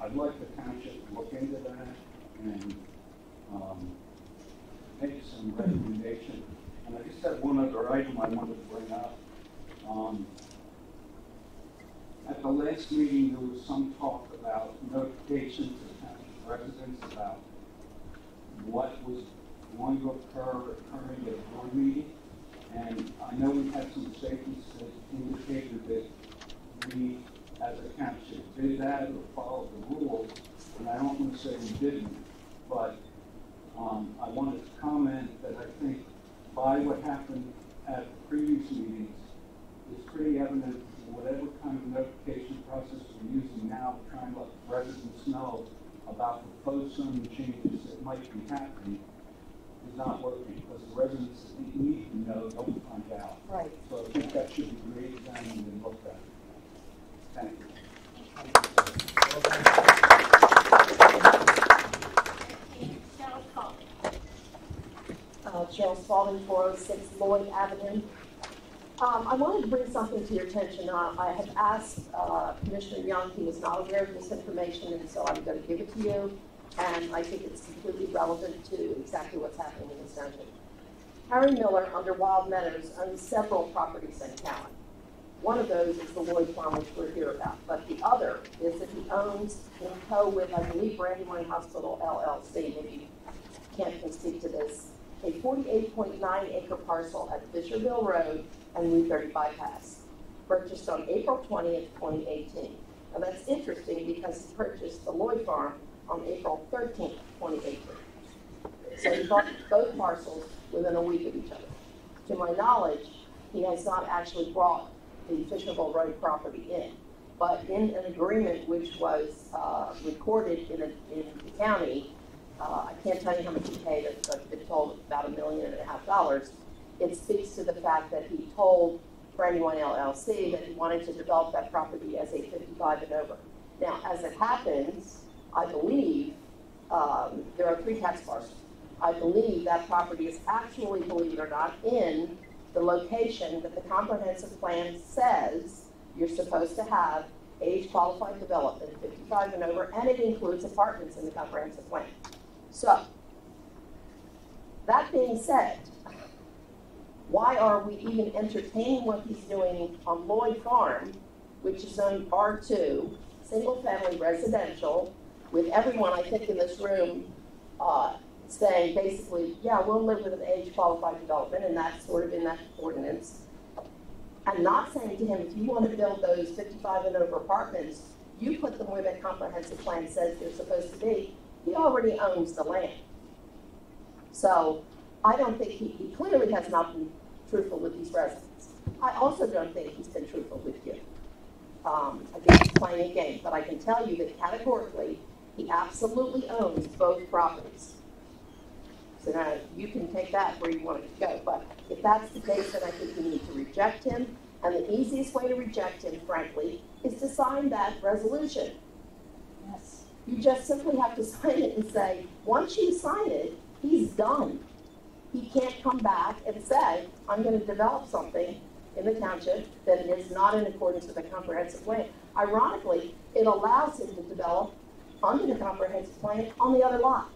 I'd like the township to look into that and make some recommendation. And I just have one other item I wanted to bring up. At the last meeting, there was some talk about notification to the township residents about what was going to occurring at a board meeting. And I know we've had some statements that indicated that we, as a township, did that or followed the rules. And I don't want to say we didn't, but I wanted to comment that I think by what happened at the previous meetings, it's pretty evident that whatever kind of notification process we're using now to try and let residents know about proposed zoning changes that might be happening is not working, because the residents need to know, don't find out. Right. So I think that should be re-examined and looked at. Thank you. Cheryl Spalding, 406 Lloyd Avenue. I wanted to bring something to your attention. I have asked Commissioner Young, he was not aware of this information, and so I'm going to give it to you. And I think it's completely relevant to exactly what's happening in this township. Harry Miller, under Wild Meadows, owns several properties in Caln. One of those is the Lloyd Farm, which we're here about, but the other is that he owns, in co with, I believe, Brandywine Hospital LLC, maybe Kent can speak to this, a 48.9-acre parcel at Fisherville Road and Route 30 bypass, purchased on April 20th, 2018. Now that's interesting because he purchased the Lloyd Farm on April 13th, 2018. So he bought both parcels within a week of each other. To my knowledge, he has not actually brought the Fisherville Road property in. But in an agreement which was recorded in the county, I can't tell you how much he paid, I've been told about $1.5 million. It speaks to the fact that he told Brandywine LLC that he wanted to develop that property as a 55 and over. Now, as it happens, I believe there are 3 tax parcels. I believe that property is actually, believe it or not, in the location that the comprehensive plan says you're supposed to have age-qualified development, 55 and over, and it includes apartments in the comprehensive plan. So, that being said, why are we even entertaining what he's doing on Lloyd Farm, which is on R2, single-family residential, with everyone, I think, in this room saying basically, yeah, we'll live with an age-qualified development, and that's sort of in that ordinance. And not saying to him, if you want to build those 55 and over apartments, you put them where that comprehensive plan says they're supposed to be. He already owns the land. So I don't think he clearly has not been truthful with these residents. I also don't think he's been truthful with you. I think he's playing a game, but I can tell you that categorically, he absolutely owns both properties. So now you can take that where you want it to go, but if that's the case, then I think you need to reject him, and the easiest way to reject him, frankly, is to sign that resolution. Yes. You just simply have to sign it and say, once you sign it, he's done. He can't come back and say, I'm going to develop something in the township that is not in accordance with the comprehensive plan. Ironically, it allows him to develop under the comprehensive plan on the other lot.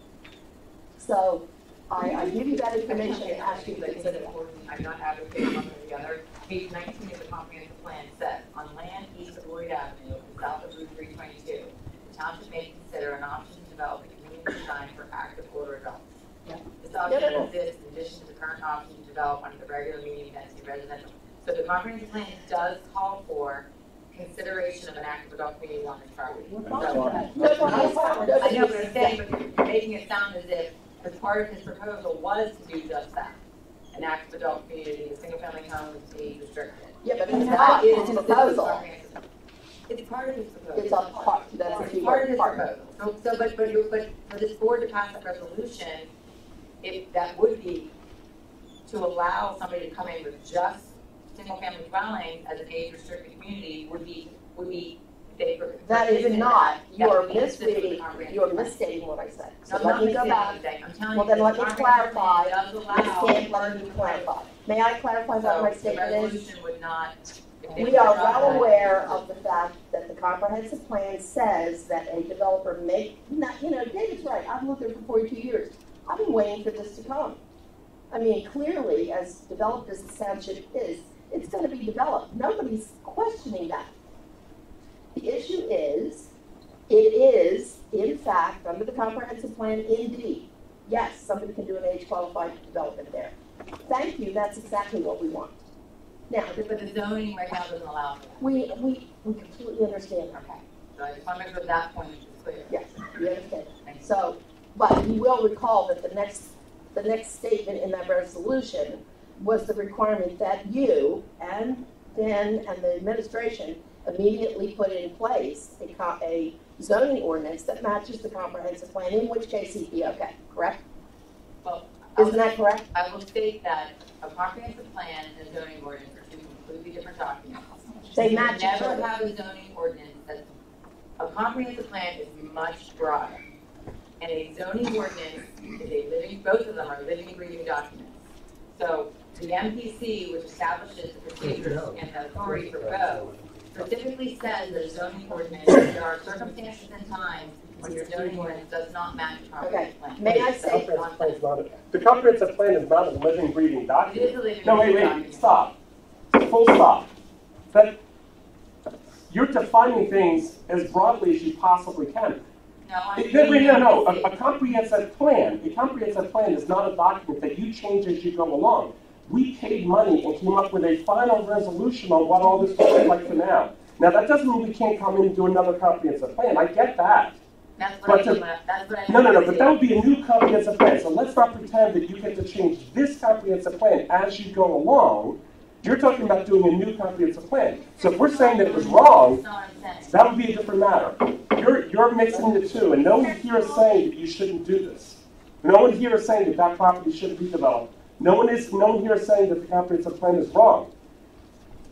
So I give you that information and ask you to consider that. I'm not advocating one or the other. Page 19 of the comprehensive plan says, on land east of Lloyd Avenue and south of Route 322, the township may consider an option to develop a community design for active older adults. Yeah. This option exists in addition to the current option to develop under the regular medium density residential. So the comprehensive plan does call for consideration of an active adult community on this property. I know, but I'm saying, but you're making it sound as if as part of his proposal was to do just that. An active adult community, a single family home is age restricted. Yeah, but it's not his proposal. It's part of his proposal. It's a part, that's a key part of word, his part. proposal. But for this board to pass that resolution, that would be to allow somebody to come in with just single family dwellings as an age restricted community would be that is not. You're misreading. You're misstating what I said. So let me go back. I'm telling well, then let me clarify. I can't let you clarify. May I clarify what my statement is? We are well aware of the fact that the comprehensive plan says that a developer may not. You know, David's right. I've lived there for 42 years. I've been waiting for this to come. I mean, clearly, as developed as the township is, it's going to be developed. Nobody's questioning that. The issue is, it is, in fact, under the comprehensive plan, indeed. Yes, somebody can do an age-qualified development there. Thank you, that's exactly what we want. Now, but the zoning right now doesn't allow for that. We completely understand. Okay, so I just want to make sure that point is clear. Yes, we understand. So, but you will recall that the next statement in that resolution was the requirement that you and Dan and the administration immediately put in place a zoning ordinance that matches the comprehensive plan, in which case he'd be okay, correct? Well, isn't that correct? I will state that a comprehensive plan and a zoning ordinance are two completely different documents. They match each other. Never have a zoning ordinance that's, a comprehensive plan is much broader. And a zoning ordinance is a living, both of them are living, breathing documents. So the MPC, which establishes the procedures and the authority for both, specifically says that a zoning ordinance, there are circumstances and times when your zoning ordinance does not match the comprehensive plan. May I say the comprehensive plan is not a living, breathing document. It is a living, no, breathing wait, document. Stop. Full stop. But you're defining things as broadly as you possibly can. No. A comprehensive plan is not a document that you change as you go along. We paid money and came up with a final resolution on what all this looks like for now. Now, that doesn't mean we can't come in and do another comprehensive plan. I get that. That's what I mean. No, but that would be a new comprehensive plan. So let's not pretend that you get to change this comprehensive plan as you go along. You're talking about doing a new comprehensive plan. So if we're saying that it was wrong, that would be a different matter. You're mixing the two, and no one here is saying that you shouldn't do this. No one here is saying that that property shouldn't be developed. No one here is saying that the comprehensive plan is wrong.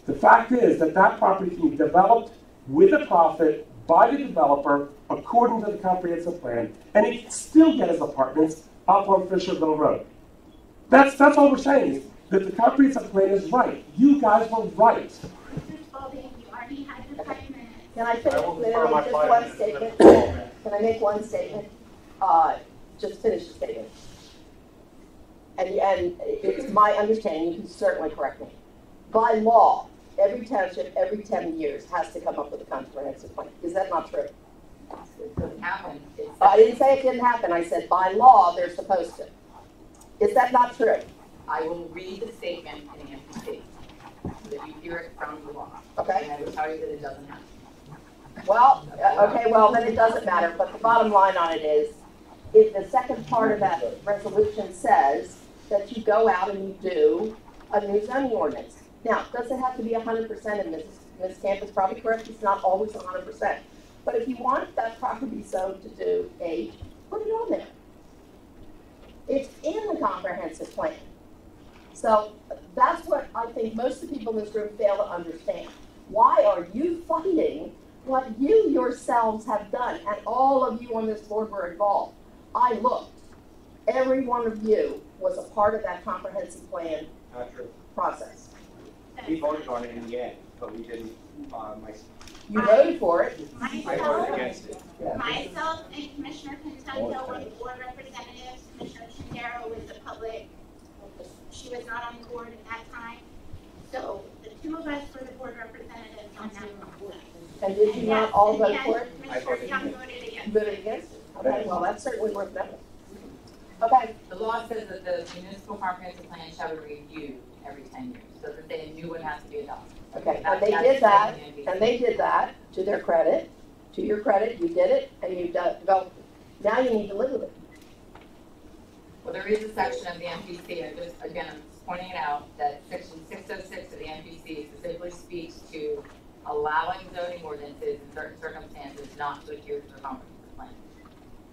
The fact is that that property can be developed with a profit by the developer according to the comprehensive plan, and he can still get his apartments up on Fisherville Road. That's all we're saying, is that the comprehensive plan is right. You guys were right. Mr. Spalding, you already had your 5 minutes. Can I finish? I will Can defer I my make just 5 one minutes. statement? Can I make one statement? Just finish the statement. And it's my understanding, you can certainly correct me. By law, every township, every 10 years, has to come up with a comprehensive plan. Is that not true? It doesn't happen. I didn't say it didn't happen. I said by law, they're supposed to. Is that not true? I will read the statement in the MPC, so that you hear it from the law. Okay. And I will tell you that it doesn't happen. Well, okay, well, then it doesn't matter. But the bottom line on it is, if the second part of that resolution says that you go out and you do a new zoning ordinance. Now, does it have to be 100%? And Ms. Camp is probably correct. It's not always 100%. But if you want that property zoned to do H, put it on there. It's in the comprehensive plan. So that's what I think most of the people in this room fail to understand. Why are you fighting what you yourselves have done? And all of you on this board were involved. I looked. Every one of you was a part of that comprehensive plan Not true. process. We voted on it in the end, but we didn't, You voted for it. I voted against it. Myself and Commissioner Contento were the board representatives. Commissioner Shindaro was the public. She was not on the board at that time. So the two of us were the board representatives on that process. And did you not all vote for it? Commissioner Young voted You against voted it. against it? Okay, well, that's certainly worth nothing. Okay, The law says that the municipal comprehensive plan shall be reviewed every 10 years. So that a new one has to be adopted. okay, and they did that, and they did that, to their credit. To your credit, you did it, and you developed it. Now you need to live with it. Well, there is a section of the MPC, I'm just pointing it out, that section 606 of the MPC specifically speaks to allowing zoning ordinances in certain circumstances not to adhere to the comprehensive plan.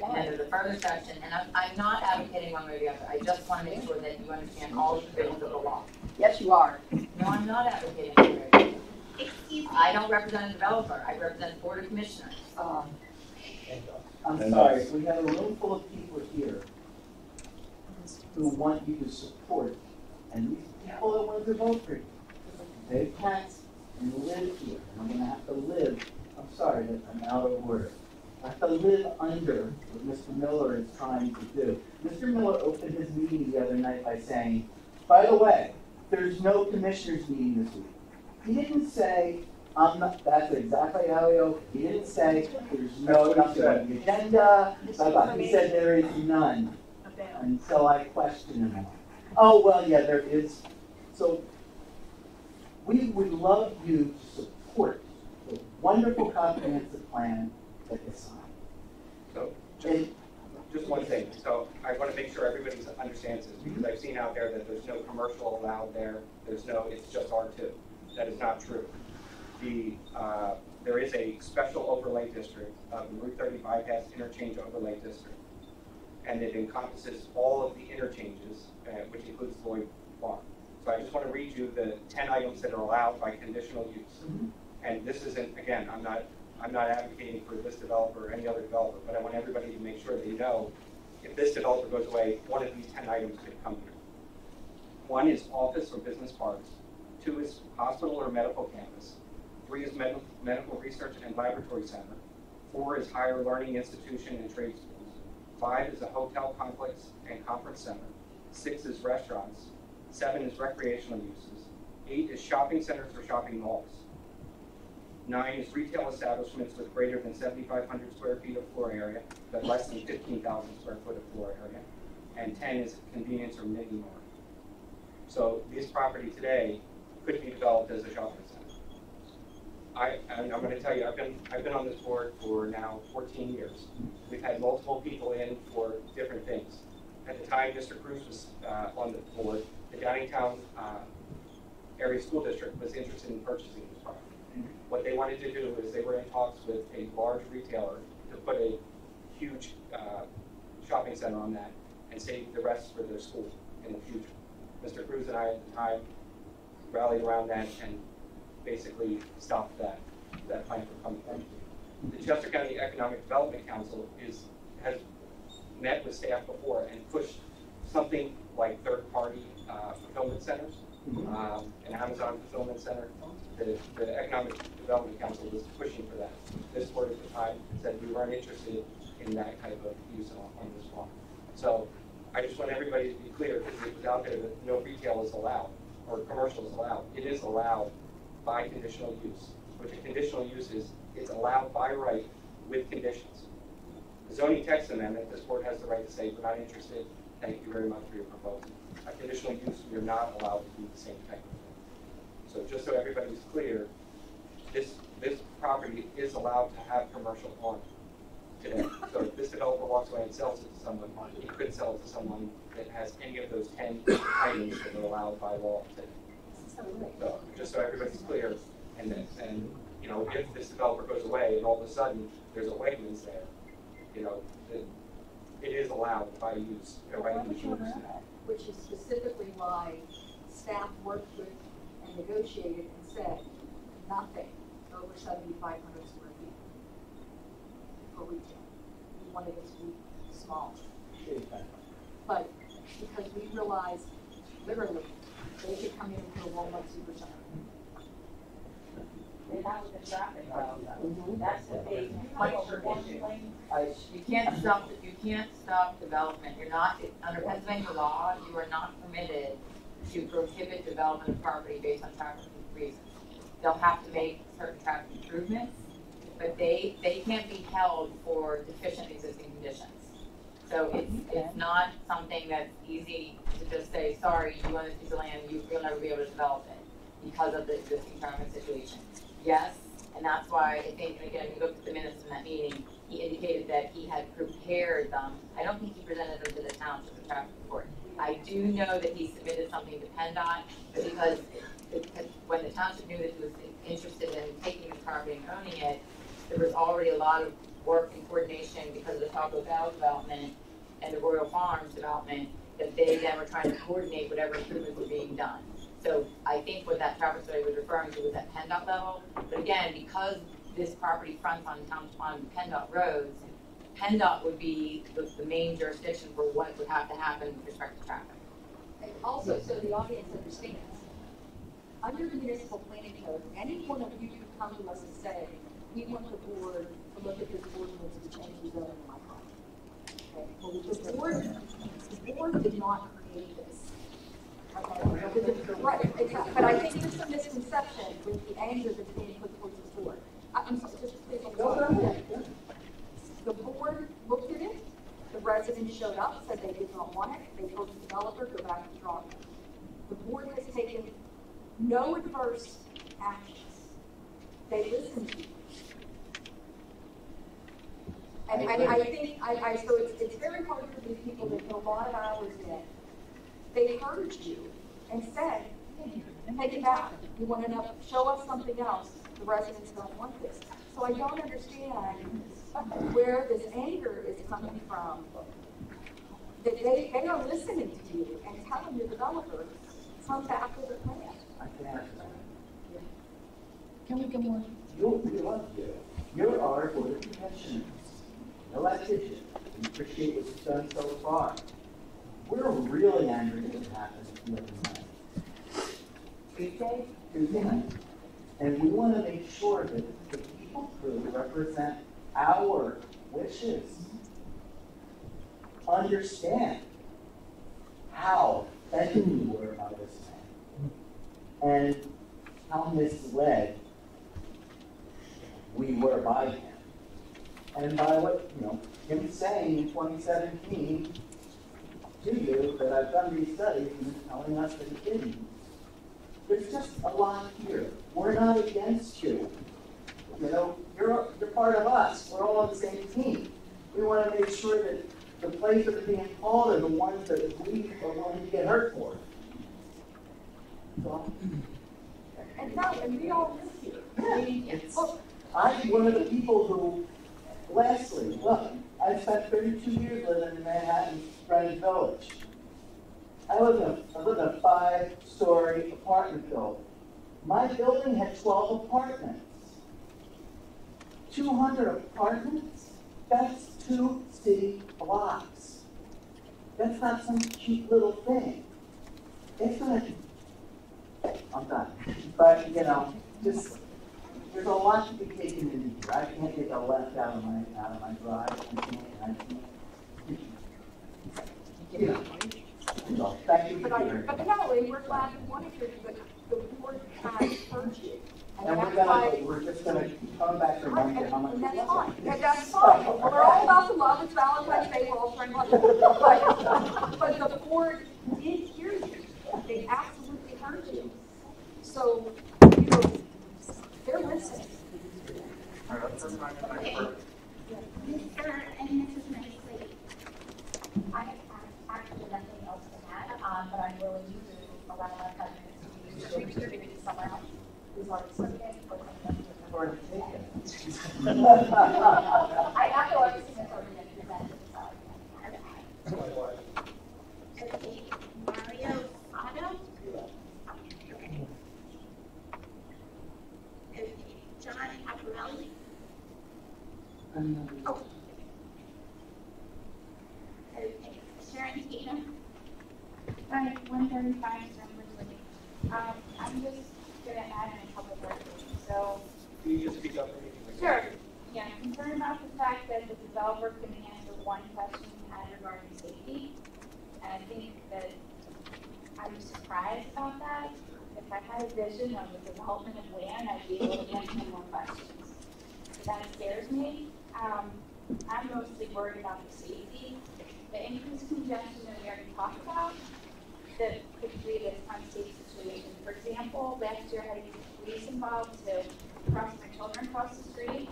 And then there's a further section, and I'm not advocating one way or the other. I just want to make sure that you understand all the provisions of the law. Yes, you are. No, I'm not advocating one way or the other. Excuse me. I don't represent a developer. I represent the Board of Commissioners. I'm sorry, we have a room full of people here who want you to support, and these people that want to vote for you. They tax and live here, and I'm gonna have to live, I'm sorry that I'm out of order. I have to live under what Mr. Miller is trying to do. Mr. Miller opened his meeting the other night by saying, by the way, there's no commissioners meeting this week. He didn't say, that's exactly how he opened. He didn't say, there's no nothing on the agenda. Blah. He said there is none. Until I questioned him. Oh, well, yeah, there is. So we would love you to support the wonderful comprehensive plan that is signed. So, just one thing. So I want to make sure everybody understands this, because I've seen out there that there's no commercial allowed there. It's just R2. That is not true. There is a special overlay district, the Route 30 bypass interchange overlay district, and it encompasses all of the interchanges, which includes Lloyd Farm. So I just want to read you the 10 items that are allowed by conditional use. And this isn't, again, I'm not advocating for this developer or any other developer, but I want everybody to make sure they know if this developer goes away, one of these 10 items could come here. 1 is office or business parks. 2 is hospital or medical campus. 3 is medical research and laboratory center. 4 is higher learning institution and trade schools. 5 is a hotel complex and conference center. 6 is restaurants. 7 is recreational uses. 8 is shopping centers or shopping malls. 9 is retail establishments with greater than 7,500 square feet of floor area, but less than 15,000 square foot of floor area. And 10 is convenience or mini mart. So this property today could be developed as a shopping center. And I'm going to tell you, I've been on this board for now 14 years. We've had multiple people in for different things. At the time Mr. Cruz was on the board, the Downingtown area school district was interested in purchasing this property. What they wanted to do is they were in talks with a large retailer to put a huge shopping center on that and save the rest for their school in the future. Mr. Cruz and I at the time rallied around that and basically stopped that plan from coming through. The Chester County Economic Development Council has met with staff before and pushed something like third-party fulfillment centers, an Amazon fulfillment center. The Economic Development Council was pushing for that. This board at the time said we weren't interested in that type of use on this farm. So I just want everybody to be clear, because it was out there that no retail is allowed or commercial is allowed. It is allowed by conditional use. What the conditional use is, it's allowed by right with conditions. The zoning text amendment, this board has the right to say, we're not interested, thank you very much for your proposal. A conditional use, we are not allowed to do the same type of thing. So just so everybody's clear, this property is allowed to have commercial on it today. So if this developer walks away and sells it to someone, he could sell it to someone that has any of those 10 items that are allowed by law today. So just so everybody's clear, and you know, if this developer goes away and all of a sudden there's a Wegmans there, you know, it is allowed by use, by use orders now. Which is specifically why staff worked with and negotiated and said nothing over 7,500 square feet for retail. We wanted it to be small. But because we realized literally they could come in and put a Walmart supercenter. And that was the traffic problem. That's the big issue. You can't stop development. You're not, under Pennsylvania law, you are not permitted to prohibit development of property based on traffic reasons. They'll have to make certain traffic improvements, but they can't be held for deficient existing conditions. So it's not something that's easy to just say, sorry, you own this piece of land, you'll never be able to develop it because of the existing traffic situation. Yes, and that's why I think, again, we looked at the minutes from that meeting, he indicated that he had prepared them. I don't think he presented them to the township of traffic report. I do know that he submitted something to PennDOT, but because when the township knew that he was interested in taking the property and owning it, there was already a lot of work and coordination because of the Taco Bell development and the Royal Farms development, that they then were trying to coordinate whatever improvements were being done. So I think what that traffic study was referring to was at PennDOT level. But again, because this property fronts on PennDOT roads, PennDOT would be the main jurisdiction for what would have to happen with respect to traffic. And also, so the audience understands, under the municipal planning code, any one of you could come to us and say, we want the board to look at this ordinance and change the zoning in my property. Okay? Well, the board did not create this. Okay. Right, exactly. But I think there's some misconception with the anger that's being put towards this board. I'm just please the board looked at it, the residents showed up, said they did not want it, they told the developer, go back to the drawing board. The board has taken no adverse actions. They listened to you. And I think, so it's very hard for these people that put a lot of hours in. They heard you and said, take it back. You want to show us something else. The residents don't want this. So I don't understand where this anger is coming from. That they are listening to you and telling the developer, come back with a plan. I can answer that. Can we get more? You're our board of commissioners, elected you. We appreciate what you've done so far. We're really angry at what happened with the money. Tuesday, Tuesday night. And we want to make sure that the people who represent our wishes understand how offended we were by this man and how misled we were by him. And by what, him saying in 2017 to you that I've done these studies and telling us that he didn't. There's just a lot here. We're not against you. You're part of us. We're all on the same team. We want to make sure that the places that are being called are the ones that we are willing to get hurt for. So, And no, and we all live here. I mean, It's- look, I'm one of the people who, lastly, look, I spent 32 years living in Manhattan's Greenwich Village. I live in a 5-story apartment building. My building had 12 apartments. 200 apartments? That's 2 city blocks. That's not some cute little thing. It's gonna, I'm done. But, you know, just, there's a lot to be taken into here. I can't take a left out of my drive. I can't. You know. So, thank you for hearing. but no, we're glad we wanted to, but the board has heard you. And we're just gonna come back to remind you how much. And that's fine, and that's fine. We're all about the love, it's Valentine's Day, we're all trying to, but the board did hear you. They absolutely heard you. So, you know, they're listening. Mr. and Mrs. Nicely. I have actually nothing else to add, but I'm willing to allow our president to distribute it to someone else who's already spoken or something. Or take it. I have to everything that's already been presented, so. Okay, Mario Otto. Okay, John Caparelli. Oh. Okay, Sharon Tatum. Hi, 135 December. I'm just gonna add in a couple more things. So, Can you just speak up? sure. Yeah, I'm concerned about the fact that the developer can answer one question he had regarding safety. And I think that I'm surprised about that. If I had a vision of the development of land, I'd be able to answer more questions. So that scares me. I'm mostly worried about the safety. The increased congestion that we already talked about that could create an unsafe situation. For example, last year I had police involved to cross my children across the street.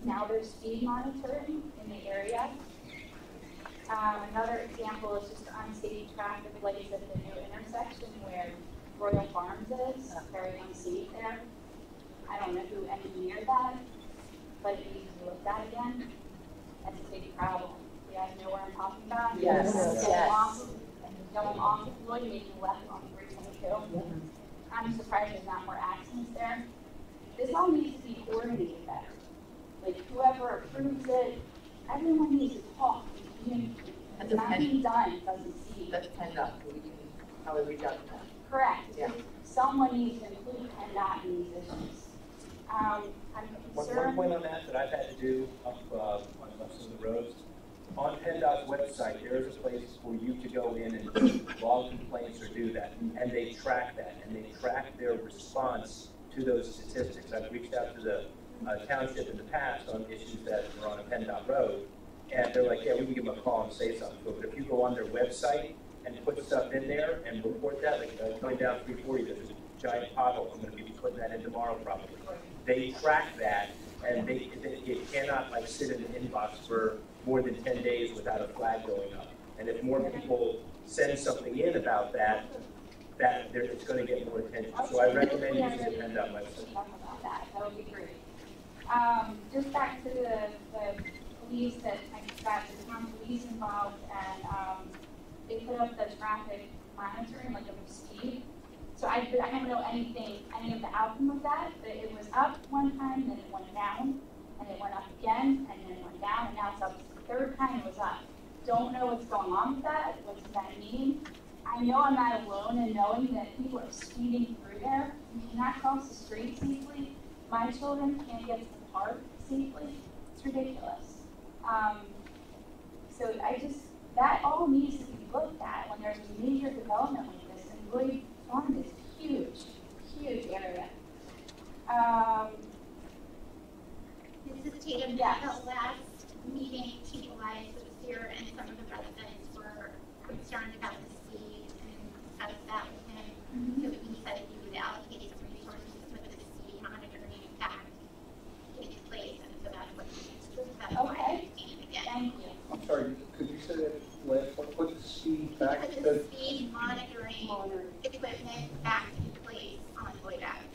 Now there's speed monitoring in the area. Another example is just unsafe traffic lights at the new intersection where Royal Farms is. Very unsafe there. I don't know who engineered that, but it needs to be looked at again. That's a big problem. You guys know where I'm talking about? Yes. Going off of Floyd, making left on 322. I'm surprised there's not more accidents there. This all needs to be coordinated better. Like whoever approves it, everyone needs to talk and communicate. It's not being done, it doesn't see. That's PennDOT, so we can probably reach out to them. Correct. Yeah. Someone needs to include PennDOT in these issues. I'm One concerned. point on that I've had to do up on some of the roads. On PennDOT's website, there is a place for you to go in and log complaints or do that, and they track that, and they track their response to those statistics. I've reached out to the township in the past on issues that are on a PennDOT road, and they're like, yeah, we can give them a call and say something to it. But if you go on their website and put stuff in there and report that, like going down 340, there's a giant pothole. I'm going to be putting that in tomorrow probably. They track that, and it cannot like sit in the inbox for more than 10 days without a flag going up. And if more people send something in about that it's going to get more attention. So I recommend using the PennDOT website. Talk about that. That would be great. Just back to the police that I got the town police involved, and they put up the traffic monitoring, like of the speed. So I don't know any of the outcome of that. But it was up one time, then it went down, and it went up again, and then it went down, and now it's up. The third time it was up. Don't know what's going on with that. What does that mean? I know I'm not alone in knowing that people are speeding through there. You cannot cross the street safely. My children can't get to the park safely. It's ridiculous. So that all needs to be looked at when there's a major development like this. And Lloyd Farm is huge, huge area. Mrs. Tatum, Yes. at the last meeting, Chief Elias was here and some of the residents were concerned about the speed and discussed that with him. So he said he would allocate some resources so that the speed monitoring in fact takes place, and so that's what that's why I understand again. Thank you. I'm sorry, could you say that last one? Put the speed back Put to the speed monitoring equipment back in place on Lloyd Avenue.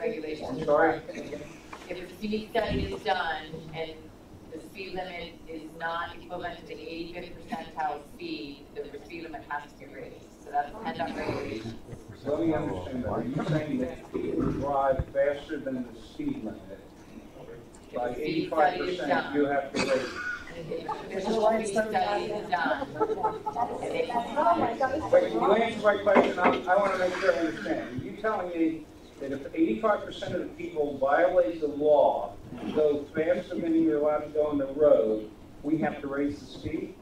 regulations I'm require. sorry? If a speed study is done and the speed limit is not equivalent to the 85th percentile speed, the speed limit has to be raised. So that's PennDOT regulations. Let me understand that. Are you saying that people drive faster than the speed limit? By If the speed study is 85%, done. you have to raise it. If the speed study is done. Wait, can you answer my question? I want to make sure I understand. Are you telling me that if 85% of the people violate the law, go faster than you're allowed to go on the road, we have to raise the speed?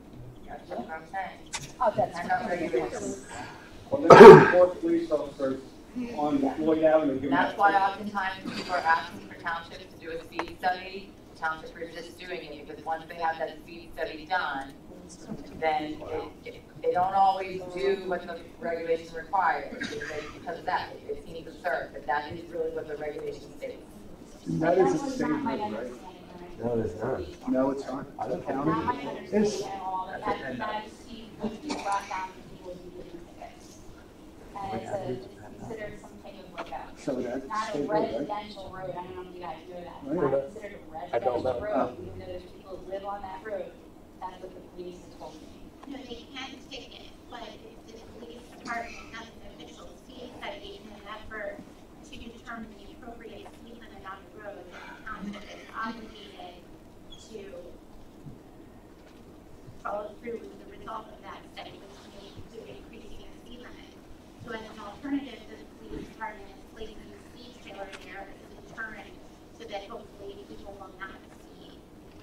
That's what I'm saying. Oh, that's PennDOT regulations. Well, then, 4 police officers on Floyd Avenue. give That's them- why oftentimes people are asking for townships to do a speed study. Townships are just doing it because once they have that speed study done, then they don't always do what the regulation requires because of that. It seems absurd, but that is really what the regulation states. That That is a was state not my road, right? understanding. No, it's not. No, it's not. I don't Not my count. understanding at all, that speed would be brought down to people who didn't tickets. And it's considered some type of like So that's not a state road, right? residential road, I don't know if you guys know that. I It's don't not know. considered I a don't know. residential road, even though there's people who live on that road. That's what the police have told me. No, they can ticket, but if the police department has an official speed study in an effort to determine the appropriate speed limit on the road, then the township is obligated to follow through with the result of that study, which may include increasing the speed limit. So as an alternative to the police department is placing a speed trailer there as a deterrent so that hopefully people will not speed,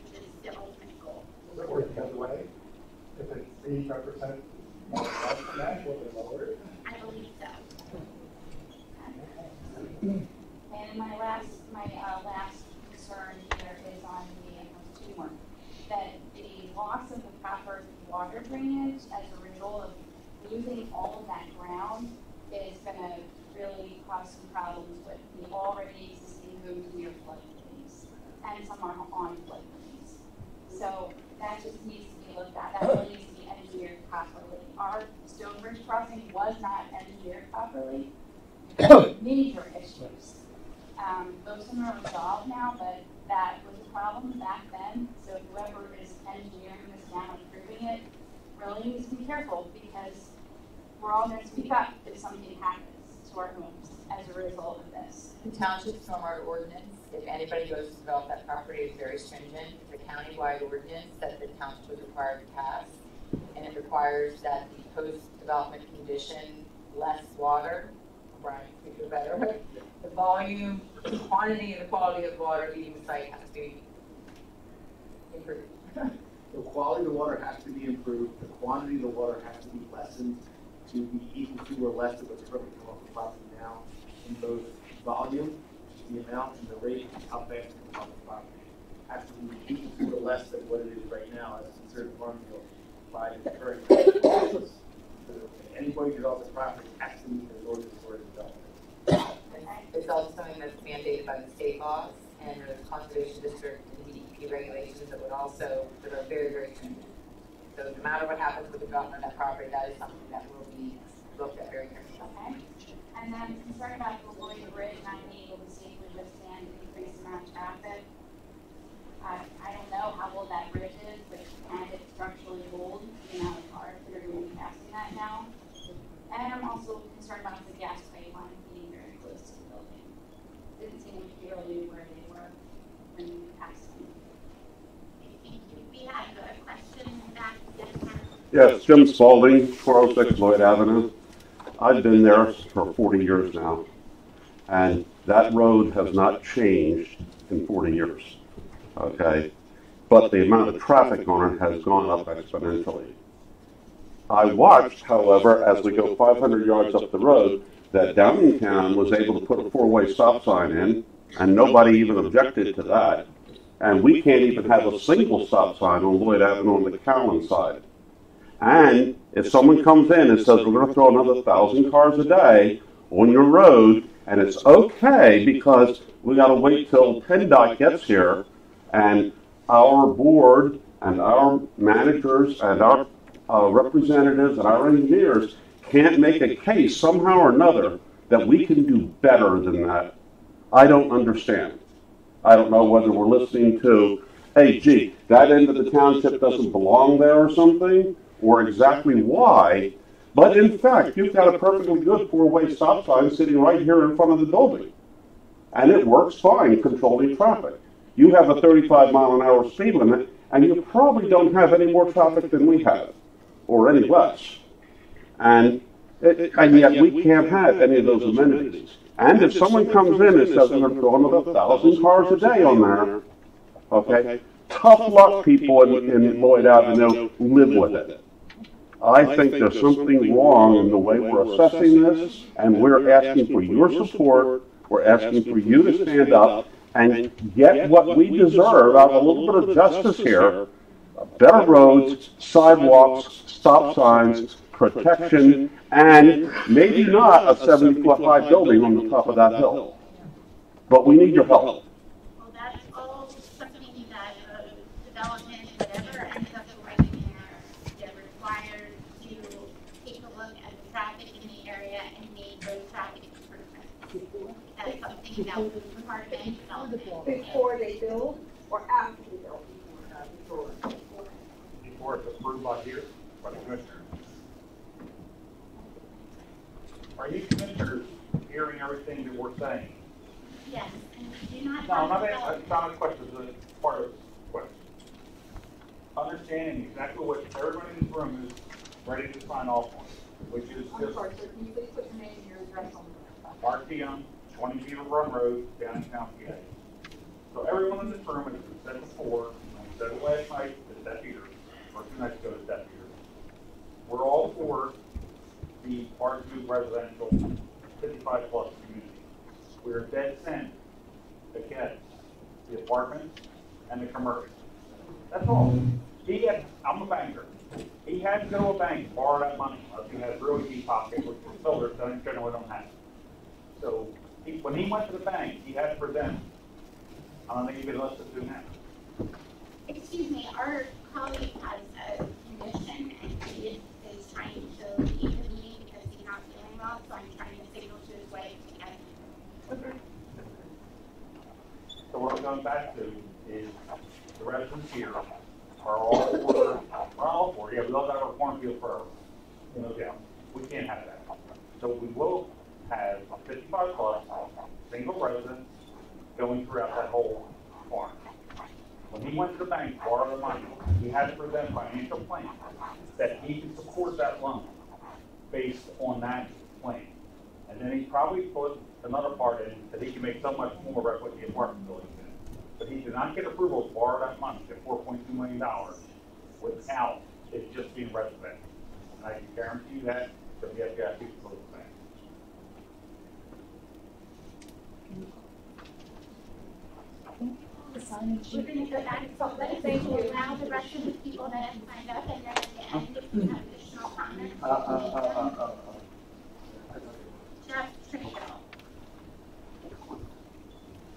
which is the ultimate goal. Does it work the other way? If it's 85% more less than that, will it lower it? I believe so. And my last concern here is on the, two more, that the loss of the proper water drainage as a result of losing all of that ground is gonna really cause some problems with the already existing homes near floodplains, and some are on floodplains. So that just needs to be looked at, that really needs to be engineered properly. Our Stonebridge crossing was not engineered properly. Major issues. Most of them are resolved now, but that was a problem back then. So whoever is engineering this now and improving it really needs to be careful because we're all going to speak up if something happens to our homes as a result of this. The township stormwater ordinance, if anybody goes to develop that property, is very stringent. It's a countywide ordinance that the township was required to pass. And it requires that the post-development condition, less water, Brian, speak it better, the volume, the quantity, and the quality of water leaving the site has to be improved. The quality of the water has to be improved, the quantity of the water has to be lessened to be equal to or less than what's currently coming off the property now in both volume, the amount, and the rate, how fast it comes off the property. Has to be equal to or less than what it is right now as considered farm field by the current. So anybody who develops the property has to meet the ordinance for its development. It's also something that's mandated by the state laws and the conservation district and DEP regulations that are very, very stringent. So no matter what happens with the development of that property, that is something that will be looked at very carefully. Okay. And then concerned about the Lloyd Bridge not being able to safely withstand the increased amount of traffic. I don't know how old that bridge is, but can it structurally hold the amount of cars that are going to be passing that now? And I'm also concerned about the gas pipeline being very close to the building. Didn't seem like you really knew where they were when you passed them. Thank you. We have a question back there. Yes, Jim Spalding, 406 Lloyd Avenue. I've been there for 40 years now, and that road has not changed in 40 years, okay? But the amount of traffic on it has gone up exponentially. I watched, however, as we go 500 yards up the road, that Downingtown was able to put a four-way stop sign in, and nobody even objected to that. And we can't even have a single stop sign on Lloyd Avenue on the Caln side. And if someone comes in and says, we're going to throw another 1,000 cars a day on your road, and it's okay because we got to wait till PennDOT gets here, and our board and our managers and our representatives and our engineers can't make a case somehow or another that we can do better than that, I don't understand. I don't know whether we're listening to, hey, gee, that end of the township doesn't belong there or something, or exactly why. But in fact, you've got a perfectly good four-way stop sign sitting right here in front of the building. And it works fine controlling traffic. You have a 35 mile an hour speed limit, and you probably don't have any more traffic than we have, or any less. And yet we can't have any of those amenities. And if someone comes in and says they're going with 1,000 cars a day on there, okay, tough luck, people in Lloyd Avenue live with it. I think there's something wrong in the way we're assessing this, and we're asking for your support. We're asking for you to stand up and get what we deserve out of a little bit of justice here. Better roads, sidewalks, stop signs, protection, and maybe not a 70-foot high building on the top of that hill. But we need your help. Well, that's all something that development, whatever, ends up going in there. They're required to take a look at the traffic in the area and make those traffic improvements. That's something that was part of any development. Before they build or after they build? Before it's approved by here, by the commissioner. Are you commissioners hearing everything that we're saying? Yes, and we do not. No, that's not a question, it's part of the question. Understanding exactly what everybody in this room is ready to sign off on, which is I'm just sorry, sir, can you please put your name and your address on the Mark Young, 20 Beaver Run Road, downtown PA. So everyone in this room, as we said before, and we said it last night to Steph Peters, or 2 nights ago to Steph Peters, we're all for the R2 residential 55 plus community. We're dead center against the apartments and the commercial. That's all. I'm a banker. He had to go to a bank and borrow that money unless he has really deep pockets, which for builders generally don't have. So when he went to the bank, he had to present. I don't think he could listen to now. Excuse me, our colleague has a condition and he is trying to leave the meeting because he's not feeling well, so I'm trying to signal to his wife to get him. Okay. So what I'm going back to is the residents here are all for, yeah, we love our cornfield forever. No doubt. We can't have that. So we will have 55 plus single residents going throughout that whole farm. When he went to the bank to borrow the money, he had to present financial plan that he could support that loan based on that plan. And then he probably put another part in that he can make so much more right with the apartment buildings in. But he did not get approval to borrow that money, the $4.2 million, without it just being residential. And I can guarantee you that, because the FDIC is close to that. We're going to go back to let's allow the rest of the people that have signed up, and then at the end, if you have additional comments. Jeff Trigo.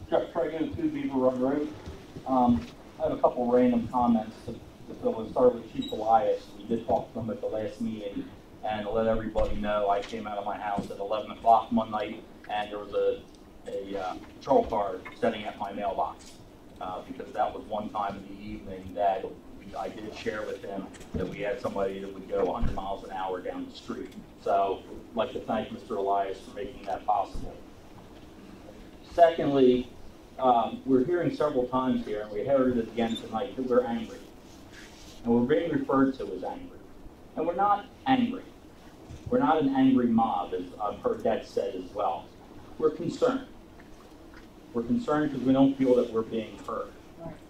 Jeff Trigo, 2 Beaver Run Road. I have a couple random comments to fill in. Start with Chief Elias. We did talk to him at the last meeting, and to let everybody know, I came out of my house at 11 o'clock one night, and there was a patrol car sitting at my mailbox. Because that was one time in the evening that I did share with him that we had somebody that would go 100 miles an hour down the street. So I'd like to thank Mr. Elias for making that possible. Secondly, we're hearing several times here, and we heard it again tonight, that we're angry. And we're being referred to as angry. And we're not angry. We're not an angry mob, as I've heard that said as well. We're concerned. We're concerned because we don't feel that we're being heard.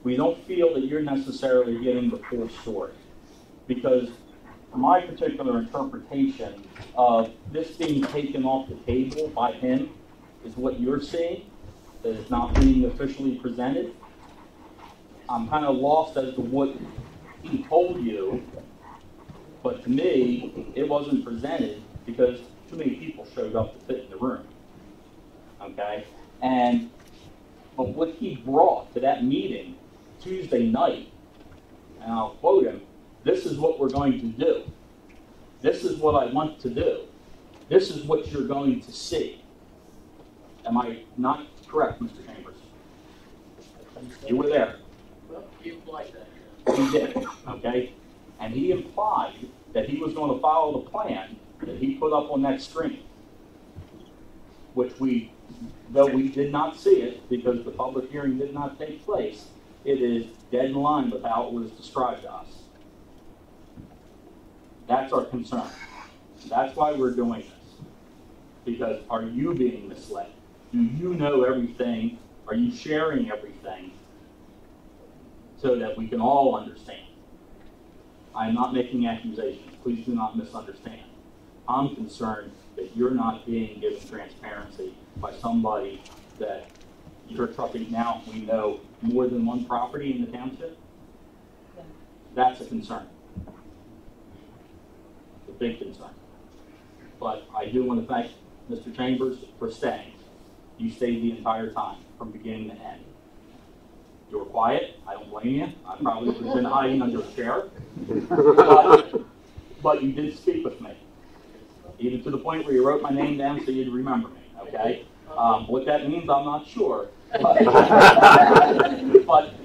We don't feel that you're necessarily getting the full story. Because my particular interpretation of this being taken off the table by him is what you're seeing, that it's not being officially presented. I'm kind of lost as to what he told you, but to me, it wasn't presented because too many people showed up to fit in the room. Okay? But what he brought to that meeting Tuesday night, and I'll quote him, "This is what we're going to do. This is what I want to do. This is what you're going to see." Am I not correct, Mr. Chambers. You were there. Well, you implied that. He did, okay? And he implied that he was going to follow the plan that he put up on that screen, which though we did not see it because the public hearing did not take place, it is dead in line with how it was described to us. That's our concern. That's why we're doing this. Because are you being misled? Do you know everything? Are you sharing everything so that we can all understand? I'm not making accusations. Please do not misunderstand. I'm concerned that you're not being given transparency by somebody that you're trucking. Now we know more than one property in the township. That's a concern. A big concern. But I do want to thank Mr. Chambers for staying. You stayed the entire time, from beginning to end. You were quiet. I don't blame you. I probably would have been hiding under a chair. But you did speak with me. Even to the point where you wrote my name down so you'd remember me, okay? What that means, I'm not sure. But,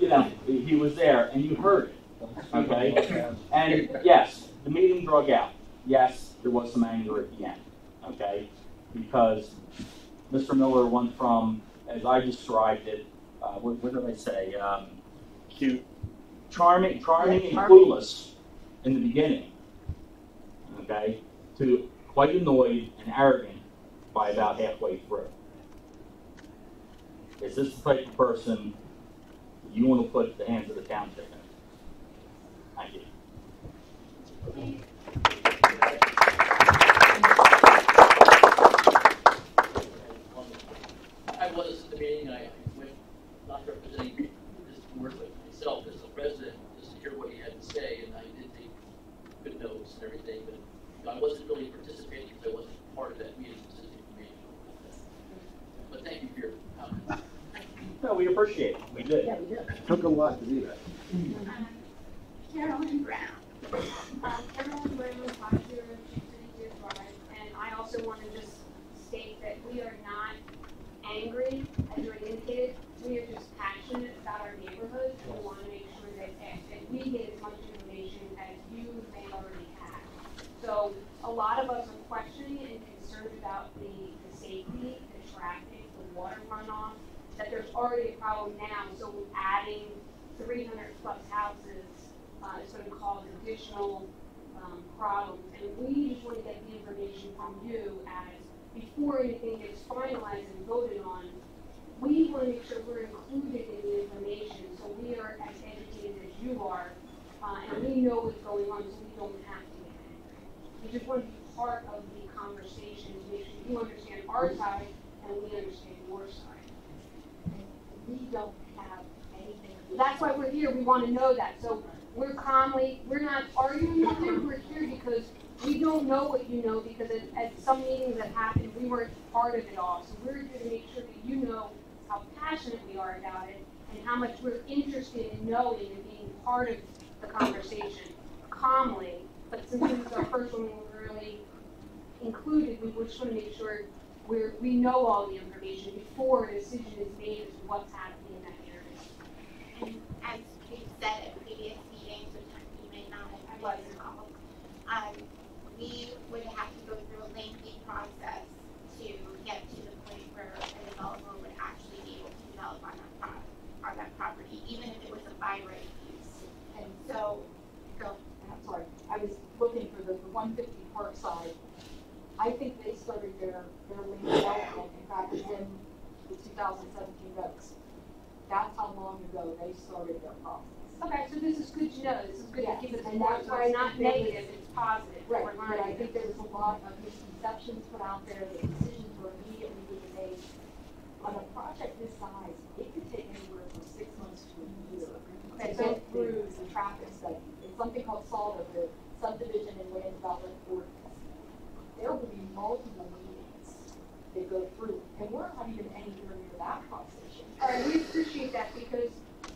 you know, he was there, and you heard it, okay? And yes, the meeting drug out. Yes, there was some anger at the end, okay? Because Mr. Miller went from, as I described it, what did I say? Cute. Charming and clueless in the beginning, okay, to quite annoyed and arrogant by about halfway through. Is this the type of person you want to put the hands of the township in? Thank you. I was at the meeting, I went not representing this board, but myself as a resident, just to hear what he had to say, and I did take good notes and everything, but I wasn't really participating because I wasn't part of that meeting, this is information. But thank you for your comment. No, we appreciate it. We did. Yeah, we did. Took a lot to do that. Carolyn Brown. Carolyn Brown, 50232 Drive, and I also want to just state that we are not angry, as you had indicated. We are just passionate about our neighborhood, and we want to make sure that we get as much information as you may already have. So a lot of us are questioning and concerned about the safety, the traffic, the water runoff, that there's already a problem now, so adding 300 plus houses is going to cause additional problems. And we just want to get the information from you as before anything gets finalized and voted on. We want to make sure we're included in the information, so we are as educated as you are, and we know what's going on, so we don't have to get angry. We just want to be part of the conversation to make sure you understand our side and we understand your side. We don't have anything. That's why we're here. We want to know that. So we're calmly, we're not arguing with you. We're here because we don't know what you know, because at some meetings that happened, we weren't part of it all. So we're here to make sure that you know how passionate we are about it and how much we're interested in knowing and being part of the conversation calmly. But since this is our first one, we're really included. We just want to make sure we know all the information before a decision is made as to what's happening in that area. And as we said at previous meetings, which you may not have been involved, we would have to go through a lengthy process to get to the point where a developer would actually be able to develop on that property, even if it was a by right use. And so, I'm sorry, I was looking for the 150 Parkside. I think they started their land development, in fact, it was in the 2017 regs. That's how long ago they started their process. Okay, so this is good to know. This is good to keep it And more, that's so it's not negative, it's positive. Right, We're but I learning. think there was a lot of misconceptions put out there, the decisions were immediately being made. On a project this size, it could take anywhere from 6 months to a year to get through the traffic study. It's something called SALDA, the Subdivision and Land Development Ordinance. There will be multiple meetings that go through, and we're not even anywhere near that process yet. All right, we appreciate that, because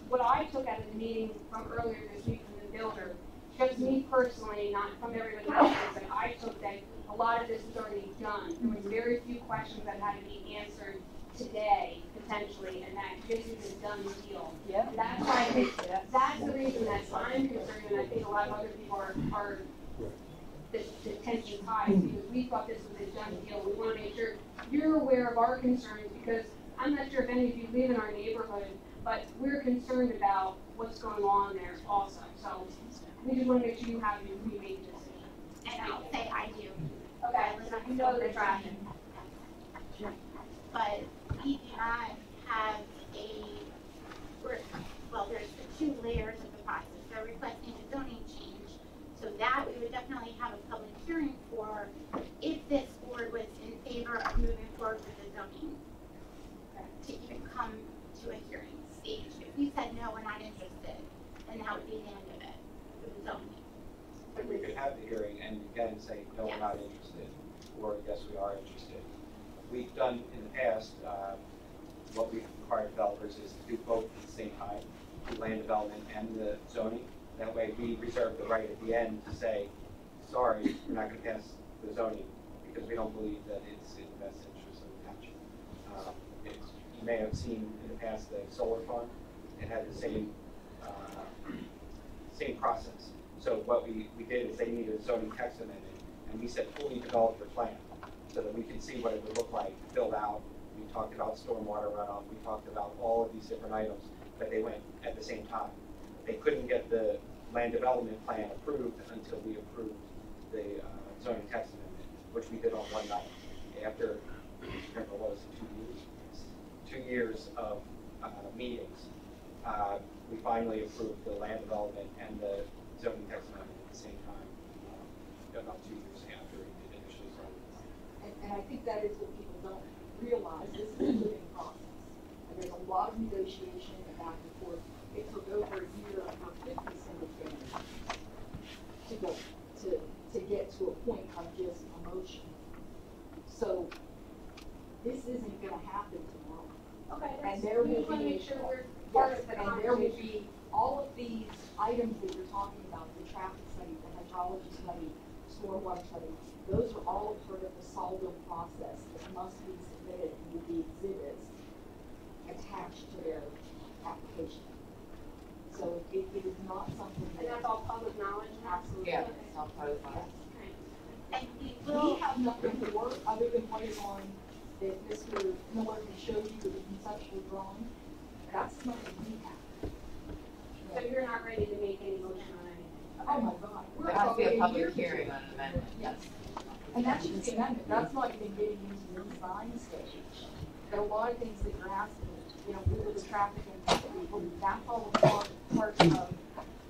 what I took out of the meeting from earlier this week from the builder, just me personally, not from everybody else, but I took that a lot of this is already done. There was very few questions that had to be answered today, potentially, and that this is a done deal. Yeah. That's why, that's the reason that I'm concerned, and I think a lot of other people are the tension's high, because we thought this was a done deal. We want to make sure you're aware of our concerns, because I'm not sure if any of you live in our neighborhood, but we're concerned about what's going on there also. So we just want to make sure you have your remake decision. And I'll say I do. Okay, you know the traffic. But we do not have well, there's the 2 layers of the process. They're requesting a zoning change. So that we would definitely have a public hearing for if this board was in favor of moving forward with the zoning to even come to a hearing stage. If we said no, we're not interested, then that would be the end of it with the zoning. And we could have the hearing and again say, no, we're not interested, or yes, we are interested. We've done in the past, what we've required developers is to do both at the same time, the land development and the zoning. That way we reserve the right at the end to say, sorry, we're not going to pass the zoning because we don't believe that it's in the best interest of the township. You may have seen in the past the solar farm, it had the same process. So what we did is they needed a zoning text amendment, and we said fully develop your plan so that we can see what it would look like filled out. We talked about stormwater runoff, we talked about all of these different items, but they went at the same time. They couldn't get the land development plan approved until we approved the zoning text amendment, which we did on one night. After, remember, what was it, 2 years of meetings, we finally approved the land development and the zoning text amendment at the same time, about 2 years after it initially started. And I think that is what people don't realize. This is a living process. And there's a lot of negotiation and back and forth. It took over a year for 50 single families to get to a point of just emotion. So this isn't going to happen tomorrow. Okay, and there will want to be make sure we're part of the and there will be all of these items that you're talking about, the traffic study, the hydrology study, stormwater study. Those are all part of the Saldo process that must be submitted and will be exhibits attached to their application. So it is not something that. And that's all public knowledge? Absolutely. Yeah, it's all part of the process. And We have nothing to work other than what is on that Mr. Miller can show you with the conceptual drawing. That's something we have. So you're not ready to make any motion on anything? Oh my God. There has to be a public hearing on an amendment. Yes. And that's just the amendment. That's not even getting into the design stage. There are a lot of things that you're asking, with the traffic and that's all part of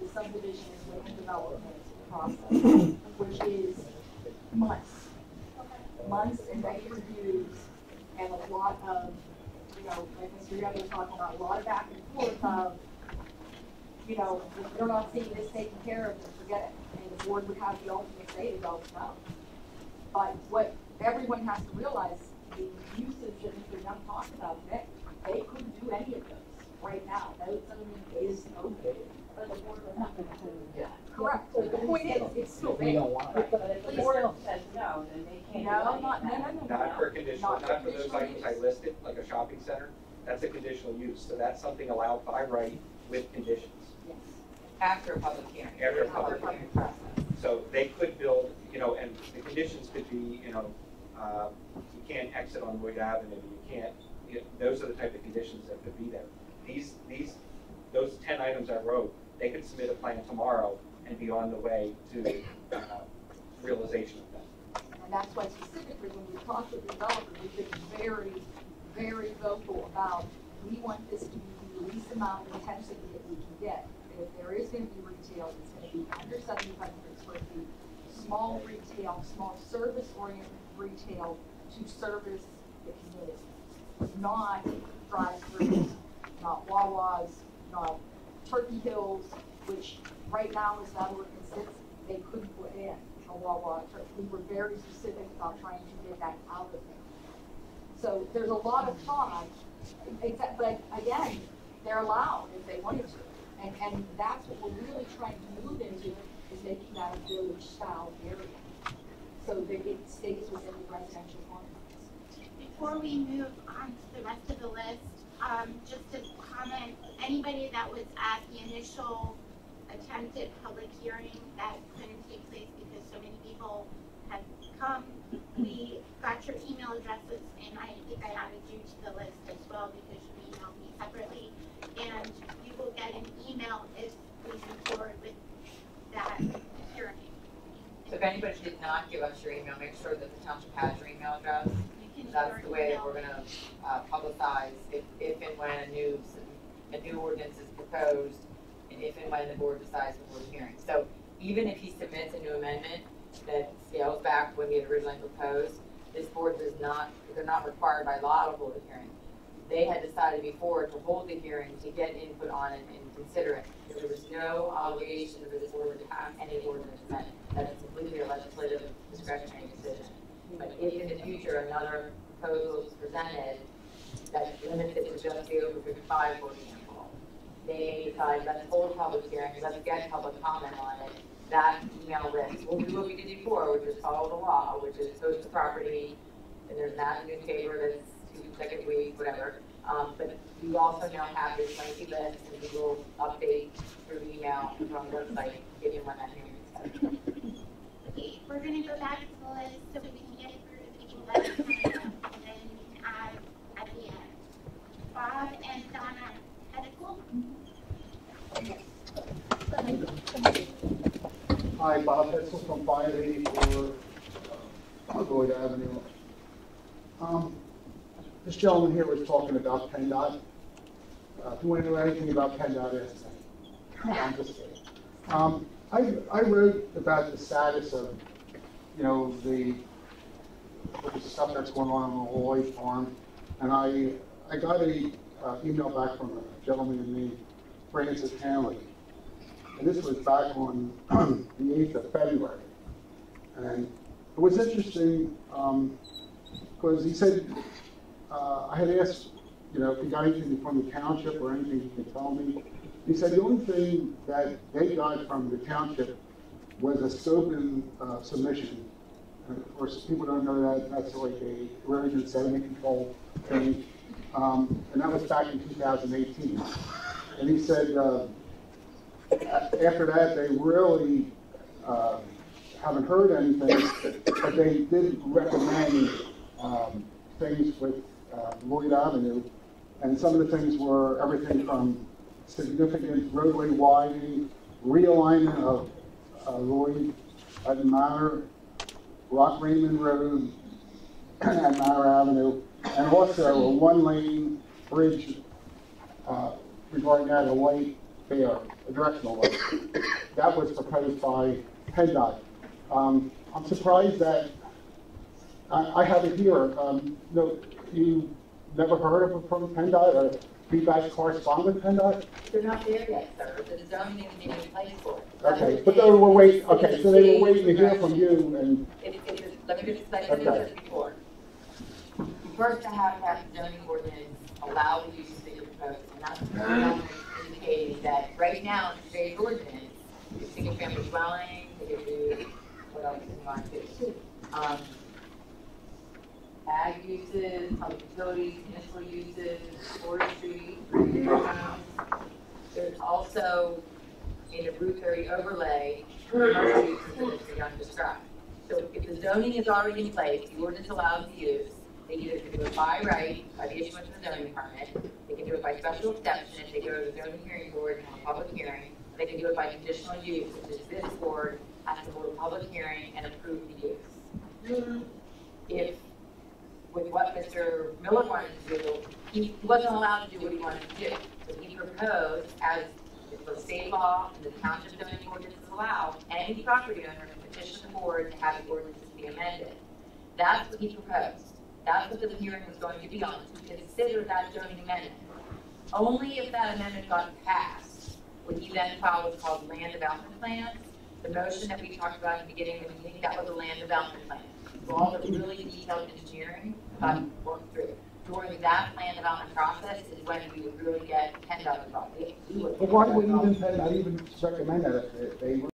the subdivision and land development process, which is months. Months and many reviews and a lot of, like Mr. Young was talking about, a lot of back and forth of, if you're not seeing this taken care of, then forget it. And the board would have the ultimate say to go, no. But what everyone has to realize, the uses that Mr. Young talked about, they couldn't do any of those right now. Those is okay. But the board would have to do that. Correct. So the point is, it's still there. We don't want it. But if the board says no, then they can't. No, do no. Not for conditional, not for those items I listed, like a shopping center. That's a conditional use, so that's something allowed by right with conditions. Yes. After a public hearing. After a public hearing. process. So they could build, and the conditions could be, you can't exit on Lloyd Avenue, you can't, those are the type of conditions that could be there. Those 10 items I wrote, they could submit a plan tomorrow and be on the way to realization of that. And that's why specifically when we talk with developers, we've been very, very vocal about, we want this to be the least amount of intensity that we can get. And if there is going to be retail, it's going to be under 7,500 square feet, small retail, small service-oriented retail to service the community. Not drive-throughs, not Wawas, not Turkey Hills, which right now is that ordinance sits, they couldn't put in a Wawa. We were very specific about trying to get that out of there. So there's a lot of thought, but again, they're allowed if they wanted to. And that's what we're really trying to move into, is making that a village-style area, so that it stays within the residential context. Before we move on to the rest of the list, just to comment, anybody that was at the initial attempted public hearing that couldn't take place because so many people had come, we got your email addresses, and I think I added you to the list as well because you emailed me separately, and you will get an email if we move forward with that hearing. So if anybody did not give us your email, make sure that the township has your email address. That's the way that we're gonna publicize if and when a new ordinance is proposed, and if and when the board decides to hold a hearing. So even if he submits a new amendment that scales back when we had originally proposed, this board does not, they're not required by law to hold a hearing. They had decided before to hold the hearing to get input on it and consider it. There was no obligation for this board to pass any ordinance amendment. That is completely a legislative discretionary decision. But if in the future another proposal is presented that limits it to just the over 55, for example, they may decide, let's hold a public hearing, let's get public comment on it. That email list will do what we did before, which is follow the law, which is post the property, and there's not a newspaper that's 2 consecutive weeks, whatever. But you also now have this lengthy list, and we will update through email and on the website, given when that hearing is set. Okay, we're going to go back to the list so we can get through the people that are signed up, and then we can add at the end. Bob and Donna Hedicle. Hi, Bob Hetzel from 584 Lloyd Avenue. This gentleman here was talking about PennDOT. If you want to know anything about PennDOT, ask me. I'm just kidding. I wrote about the status of, you know, the stuff that's going on the Lloyd farm, and I got a email back from a gentleman named Francis Hanley, and this was back on the 8th of February, and it was interesting because he said I had asked, you know, if he got anything from the township or anything he could tell me. He said the only thing that they got from the township was a scoping submission. And of course, people don't know that that's like a erosion sediment control thing. And that was back in 2018. And he said after that, they really haven't heard anything, but they did recommend things with Lloyd Avenue. And some of the things were everything from significant roadway widening, realignment of Lloyd at Manor, Rock Raymond Road at Manor Avenue, and also a one-lane bridge regarding that, a light there, a directional light. That was proposed by PennDOT. I'm surprised that I have it here. No, you never heard of it from PennDOT, or you guys correspond with PennDOT? They're not there yet, sir. The zoning isn't even in place for it. Okay, but they were waiting. Okay, so they were waiting to hear from you, and let me just explain this before. You first have to have the zoning ordinance allow the uses that you're proposing, and that's the government indicating that right now in today's ordinance, single family dwelling, they can do what else is going to do. Ag uses, public utilities, municipal uses, forestry, there's also in the Route 30 overlay, commercial uses that Mr. Young described. So if the zoning is already in place, the ordinance allows the use, they either can do it by right, by the issuance of the zoning permit, they can do it by special exception if they go to the zoning hearing board and have a public hearing, they can do it by conditional use, which is this board has to hold a public hearing and approve the use. If with what Mr. Miller wanted to do, he wasn't allowed to do what he wanted to do. So he proposed, as for state law and the township zoning ordinances allow, any property owner can petition the board to have the ordinances be amended. That's what he proposed. That's what the hearing was going to be on, to consider that zoning amendment. Only if that amendment got passed would he then file what's called land development plans. The motion that we talked about in the beginning of the meeting, that was a land development plan. So all the really detailed engineering worked through. During that plan development process is when we would really get PennDOT involved. But why wouldn't even PennDOT even recommend that if they